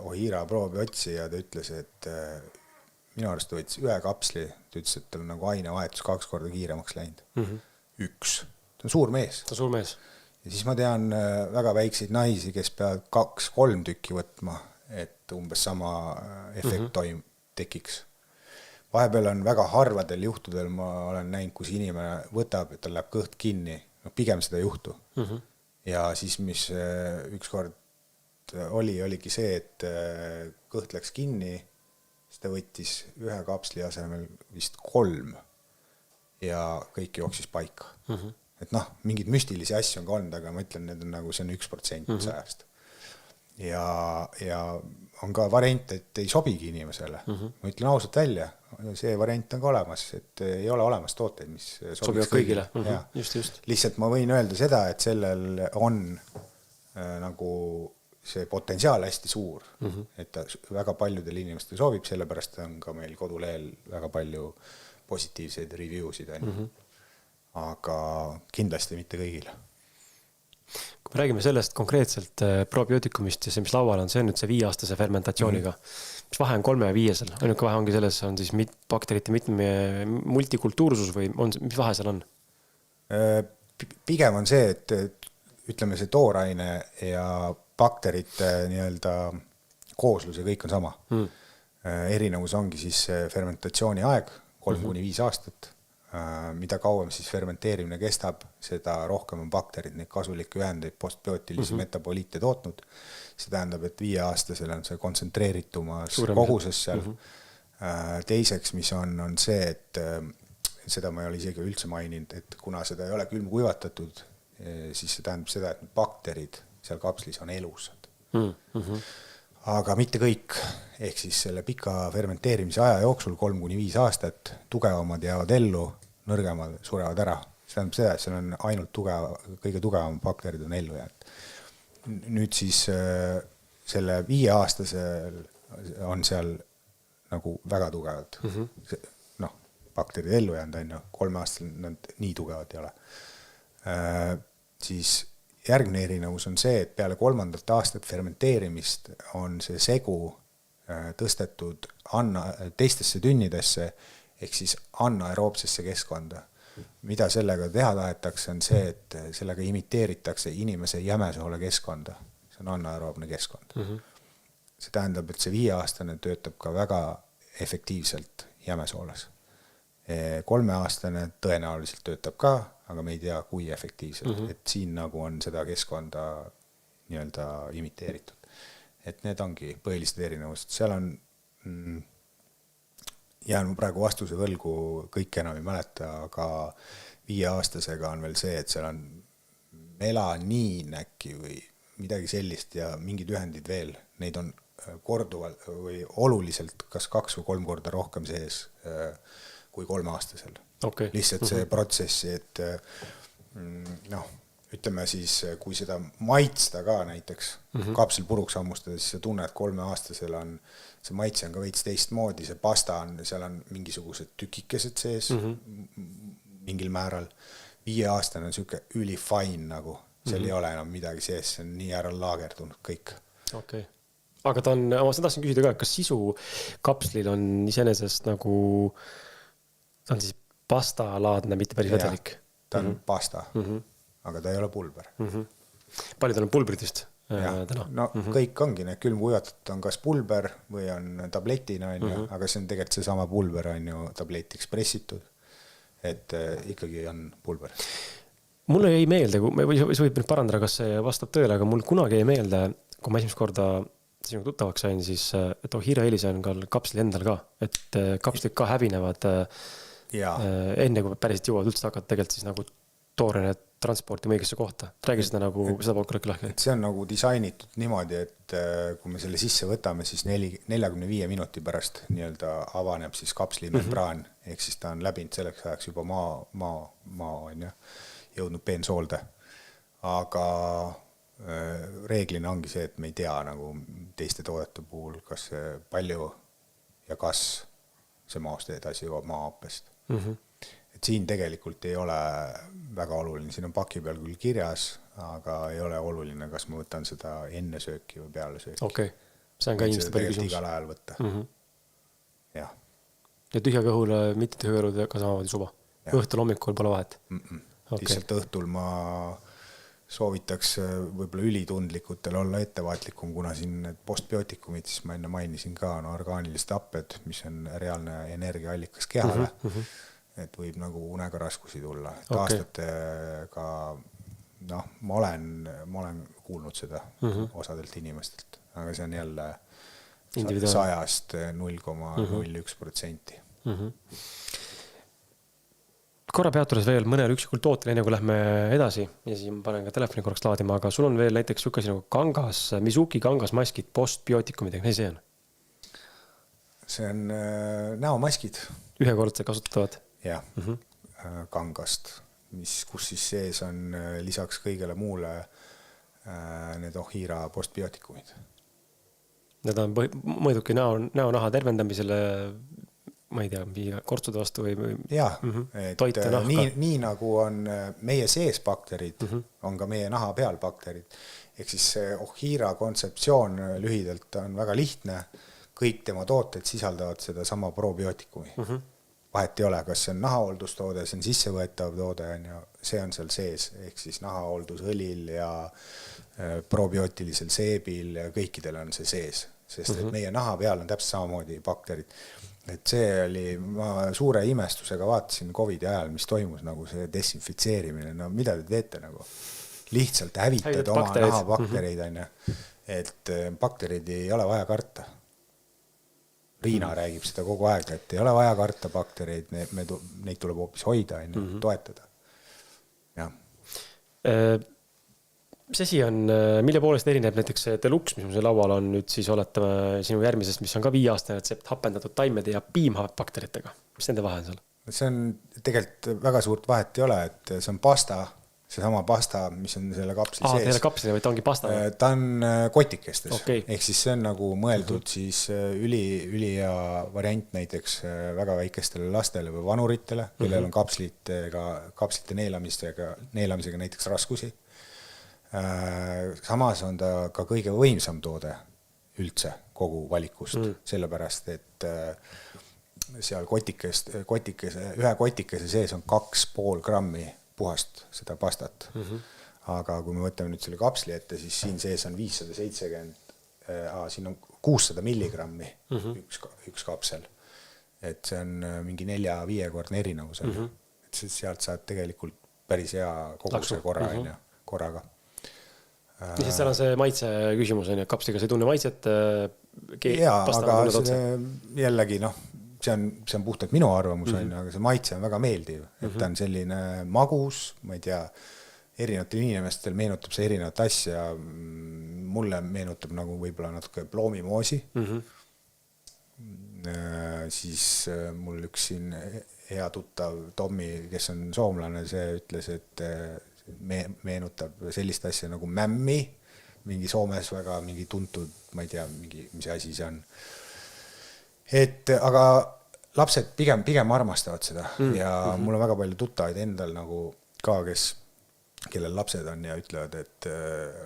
Ohira probiotsi ja ta ütles, et minu arust võttis 1 kapsli, ta ütles, et tal on nagu ainevahetus 2 korda kiiremaks läinud. 1. Ta on suur mees. Ta on suur mees. Ja siis ma tean väga väikseid naisi, kes peavad 2-3 tükki võtma, et umbes sama efekt tekiks. Vahepeal on väga harvadel juhtudel, ma olen näinud, kus inimene võtab, et tal läheb kõht kinni. No, pigem seda ei juhtu. Ja siis, mis ükskord oligi see, et kõht läks kinni, siis ta võttis 1 kapsli asemel vist 3 ja kõik jooksis paika. Et noh, mingid müstilisi asju on ka olnud, aga ma ütlen, need on nagu see on 1% sajast. Ja on ka variant, et ei sobigi inimesele. Ma ütlen ausalt välja, see variant on ka olemas, et ei ole olemas tooteid, mis sobivad kõigile. Just. Lihtsalt ma võin öelda seda, et sellel on nagu see potentsiaal hästi suur, et ta väga paljudel inimestel sobib, sellepärast on ka meil kodulehel väga palju positiivseid review'sid, aga kindlasti mitte kõigile. Kui me räägime sellest konkreetselt probiootikumist ja see, mis laual on, see on nüüd see 5-aastase fermentatsiooniga. Mis vahe on 3 ja 5-sel? Ainuke vahe ongi selles, on siis bakterite multikultuursus või mis vahe seal on? Pigem on see, et ütleme see tooraine ja bakterite nii-öelda kooslus ja kõik on sama. Erinevus ongi siis fermentatsiooni aeg, 3-5 aastat. Mida kauem siis fermenteerimine kestab, seda rohkem on bakterid neid kasulikke ühendeid postbiootilisi metaboliite tootnud. See tähendab, et 5-aastasel on see kontsentreeritumas koguses seal. Teiseks, mis on see, et seda ma ei ole isegi üldse maininud, et kuna seda ei ole külmkuivatatud, siis see tähendab seda, et bakterid seal kapslis on elusad. Aga mitte kõik, ehk siis selle pika fermenteerimise aja jooksul 3-5 aastat tugevamad jäävad ellu, nõrgemad surevad ära. See tähendab seda, et seal on ainult kõige tugevam bakterid on ellu jäänud. Nüüd siis selle 5-aastasel on seal nagu väga tugevad. Bakterid ellu jäänud on 3-aastasel nad nii tugevad ei ole. Siis järgmine erinevus on see, et peale 3. aastat fermenteerimist on see segu tõstetud teistesse tünnidesse ehk siis anaeroobsesse keskkonda. Mida sellega teha tahetakse, on see, et sellega imiteeritakse inimese jämesoole keskkonda. See on anaeroobne keskkond. See tähendab, et see 5-aastane töötab ka väga efektiivselt jämesooles. 3-aastane tõenäoliselt töötab ka, aga me ei tea, kui efektiivselt. Et siin nagu on seda keskkonda nii-öelda imiteeritud. Et need ongi põhilised erinevused. Seal on, jään praegu vastuse võlgu, kõik enam ei mäleta, aga 5-aastasega on veel see, et seal on melaniin äkki või midagi sellist ja mingid ühendid veel. Neid on korduvalt või oluliselt kas 2 või 3 korda rohkem sees kui 3-aastasel. Okay. Lihtsalt see protsessi, et ütleme siis, kui seda maitsta ka näiteks, kapsel puruks hammustada, siis sa tunned, et 3-aastasel on, see maitse on ka veits teistmoodi, see pasta on, seal on mingisugused tükikesed sees mingil määral. 5-aastane on siuke ülifine nagu, seal ei ole enam midagi sees, see on nii ära laagerdunud kõik. Okay. Aga ta on, ma tahtsin küsida ka, kas sisu kapslil on iseenesest nagu, ta on siis pastalaadne, mitte päris vedelik? Ta on pasta, aga ta ei ole pulber. Palju tal on pulbritest? Kõik ongi, need külmkuivatud on kas pulber või on tabletina, aga see on tegelikult see sama pulber on ju tabletiks pressitud, et ikkagi on pulber. Mulle ei meelde, või sa võid nüüd parandada, kas see vastab tõele, aga mul kunagi ei meelde, kui ma esimest korda sinuga tuttavaks sain, siis et Ohira Elise on ka kapsli endal ka, et kapslid ka hävinevad enne, kui päriselt jõuavad üldse hakata tegelikult siis nagu toorene transportima õigesse kohta. Räägi seda nagu, seda poolt kõrge lahke. See on nagu disainitud niimoodi, et kui me selle sisse võtame, siis 45 minuti pärast nii-öelda avaneb siis kapsli membraan, ehk siis ta on läbinud selleks ajaks juba maa on jõudnud peensoolde. Aga reeglina ongi see, et me ei tea nagu teiste toodete puhul, kas see palju ja kas see maast edasi jõuab maa-appest. Et siin tegelikult ei ole väga oluline, siin on paki peal küll kirjas, aga ei ole oluline, kas ma võtan seda enne sööki või peale sööki. Okay. See on ka inimeste palju küsimus. Igal ajal võtta. Jah. Ja tühja kõhule, mitte tühja kõhule ka samamoodi suva. Õhtul hommikul pole vahet. Lihtsalt õhtul ma soovitaks võib-olla ülitundlikutel olla ettevaatlikum, kuna siin need postbiootikumid, siis ma enne mainisin ka orgaanilised happed, mis on reaalne energiaallikas kehale, et võib nagu unega raskusi tulla. Aastatega, ma olen kuulnud seda osadelt inimestelt, aga see on jälle 100-st 0,01%. korra peatudes veel mõnel üksikul tootel, enne kui lähme edasi ja siis ma panen ka telefoni korraks laadima, aga sul on veel näiteks siuke asi nagu Kangas, Mizuki Kangas maskid, postbiootikumid, mis see on? See on näomaskid. Ühekordse kasutatavad? Jah, Kangast, kus siis sees on lisaks kõigele muule need Ohira postbiootikumid. Need on mõõduki näonaha tervendamisele, ma ei tea, kortsude vastu või jah, et nii nagu on meie sees bakterid, on ka meie naha peal bakterid. Ehk siis see Ohira kontseptsioon lühidalt on väga lihtne. Kõik tema tooted sisaldavad seda sama probiootikumi. Vahet ei ole, kas see on nahahooldustoode, see on sissevõetav toode, see on seal sees. Ehk siis nahaholdusõlil ja probiootilisel seebil ja kõikidel on see sees. Sest et meie naha peal on täpselt samamoodi bakterid. Et see oli, ma suure imestusega vaatasin COVID ajal, mis toimus nagu see desinfitseerimine. No mida te teete nagu? Lihtsalt hävitad oma naha baktereid. Et bakterid ei ole vaja karta. Riina räägib seda kogu aeg, et ei ole vaja karta baktereid, neid tuleb hoopis hoida, toetada. Ja. Mis asi on, mille poolest erineb näiteks Deluxe, mis meil laual on nüüd siis oletame sinu järgmisest, mis on ka 5-aastane retsept hapendatud taimede ja piimhabakteritega. Mis nende vahe on seal? See on tegelikult väga suurt vahet ei ole, et see on pasta, seesama pasta, mis on selle kapsli sees. Teile kapsli või ta ongi pasta? Ta on kotikestes. Okay. Ehk siis see on nagu mõeldud siis ülihea variant näiteks väga väikestele lastele või vanuritele, kellel on kapslite neelamisega näiteks raskusi. Samas on ta ka kõige võimsam toode üldse kogu valikust, sellepärast, et seal ühe kotikese sees on 2,5 grammi puhast seda pastat. Aga kui me võtame nüüd selle kapsli ette, siis siin sees on 570, siin on 600 milligrammi üks kapsel. Et see on mingi 4-5 kordne erinevus. Et sealt saad tegelikult päris hea koguse korraga. Lihtsalt seal on see maitse küsimus, kapsliga see ei tunne maitset. Aga jällegi, see on puhtalt minu arvamus, aga see maitse on väga meeldiv. Et ta on selline magus, ma ei tea, erinevatel inimestel meenutab see erinevat asja. Mulle meenutab nagu võib-olla natuke ploomimoosi. Siis mul üks siin hea tuttav Tommi, kes on soomlane, see ütles, et meenutab sellist asja nagu mämmi, mingi Soomes väga mingi tuntud, ma ei tea, mis asi see on. Aga lapsed pigem armastavad seda ja mul on väga palju tuttavaid endal nagu ka, kellel lapsed on ja ütlevad, et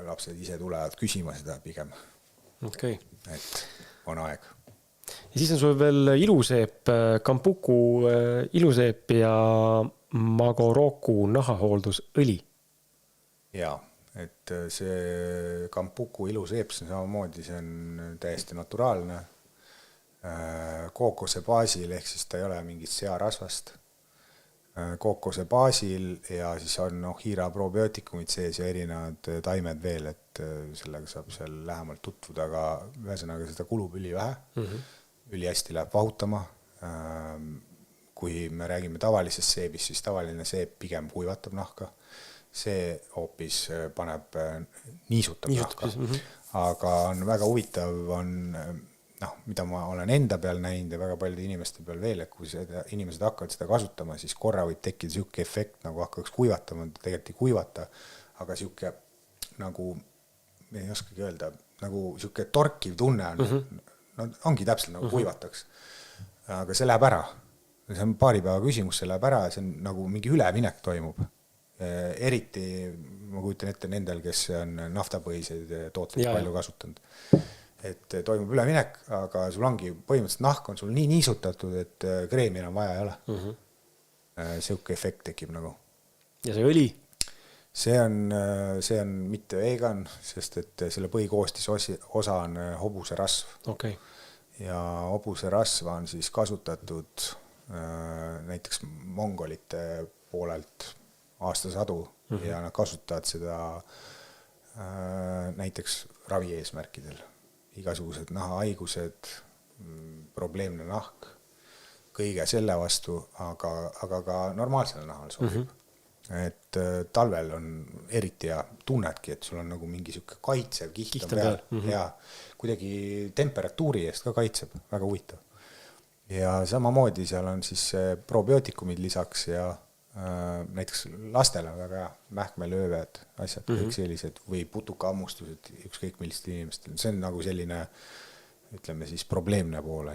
lapsed ise tulevad küsima seda pigem. Okay. Et on aeg. Ja siis on sul veel iluseep, Kampuku iluseep ja Magoroku nahahooldusõli. Jaa, et see Kampuku iluseep, see samamoodi, see on täiesti naturaalne. Kookose baasil, ehk siis ta ei ole mingit searasvast. Kookose baasil ja siis on Ohira probiootikumid sees ja erinevad taimed veel, et sellega saab seal lähemalt tutvuda, aga ühesõnaga seda kulub üli vähe. Üli hästi läheb vahutama. Kui me räägime tavalisest seebist, siis tavaline seeb pigem kuivatab nahka. See hoopis paneb niisutab nahka. Aga on väga huvitav, mida ma olen enda peal näinud ja väga paljude inimeste peal veel, et kui inimesed hakkavad seda kasutama, siis korra võib tekkida siuke efekt, nagu hakkaks kuivatama, tegelikult ei kuivata, aga siuke nagu, ei oskagi öelda, nagu siuke torkiv tunne on, ongi täpselt nagu kuivataks. Aga see läheb ära. See on paari päeva küsimus, see läheb ära, see on nagu mingi üleminek toimub. Eriti, ma kujutan ette nendel, kes on naftapõhiseid tooteid palju kasutanud. Et toimub üleminek, aga sul ongi põhimõtteliselt nahk on sul nii niisutatud, et kreemi enam vaja ei ole. Siuke efekt tekib nagu. Ja see õli? See on mitte vegan, sest et selle põhikoostis osa on hobuse rasv. Okay. Ja hobuse rasva on siis kasutatud näiteks mongolite poolelt aastasadu ja nad kasutavad seda näiteks ravi eesmärkidel. Igasugused nahahaigused, probleemne nahk, kõige selle vastu, aga ka normaalsel nahal sobib. Et talvel on eriti hea, tunnedki, et sul on nagu mingi sihuke kaitsev kiht on peal ja kuidagi temperatuuri eest ka kaitseb, väga huvitav. Ja samamoodi seal on siis probiootikumid lisaks ja näiteks lastele on väga hea, mähkmelööved, asjad, kõik sellised või putukaammustused, ükskõik millised inimestel. See on nagu selline, ütleme siis probleemne pool,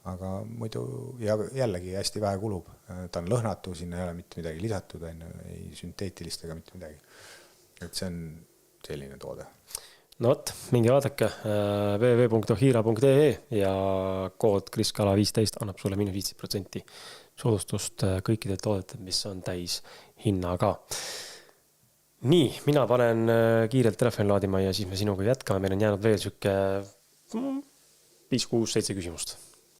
aga muidu ja jällegi hästi vähe kulub. Ta on lõhnatu, sinna ei ole mitte midagi lisatud, ei sünteetilist ega mitte midagi. Et see on selline toode. No võt, minge vaadake www.ohiira.ee ja kood kriskala15 annab sulle -15% soodustust kõikidel toodetel, mis on täis hinnaga. Nii, mina panen kiirelt telefoni laadima ja siis me sinuga jätkame. Meil on jäänud veel sükke 5, 6, 7 küsimust.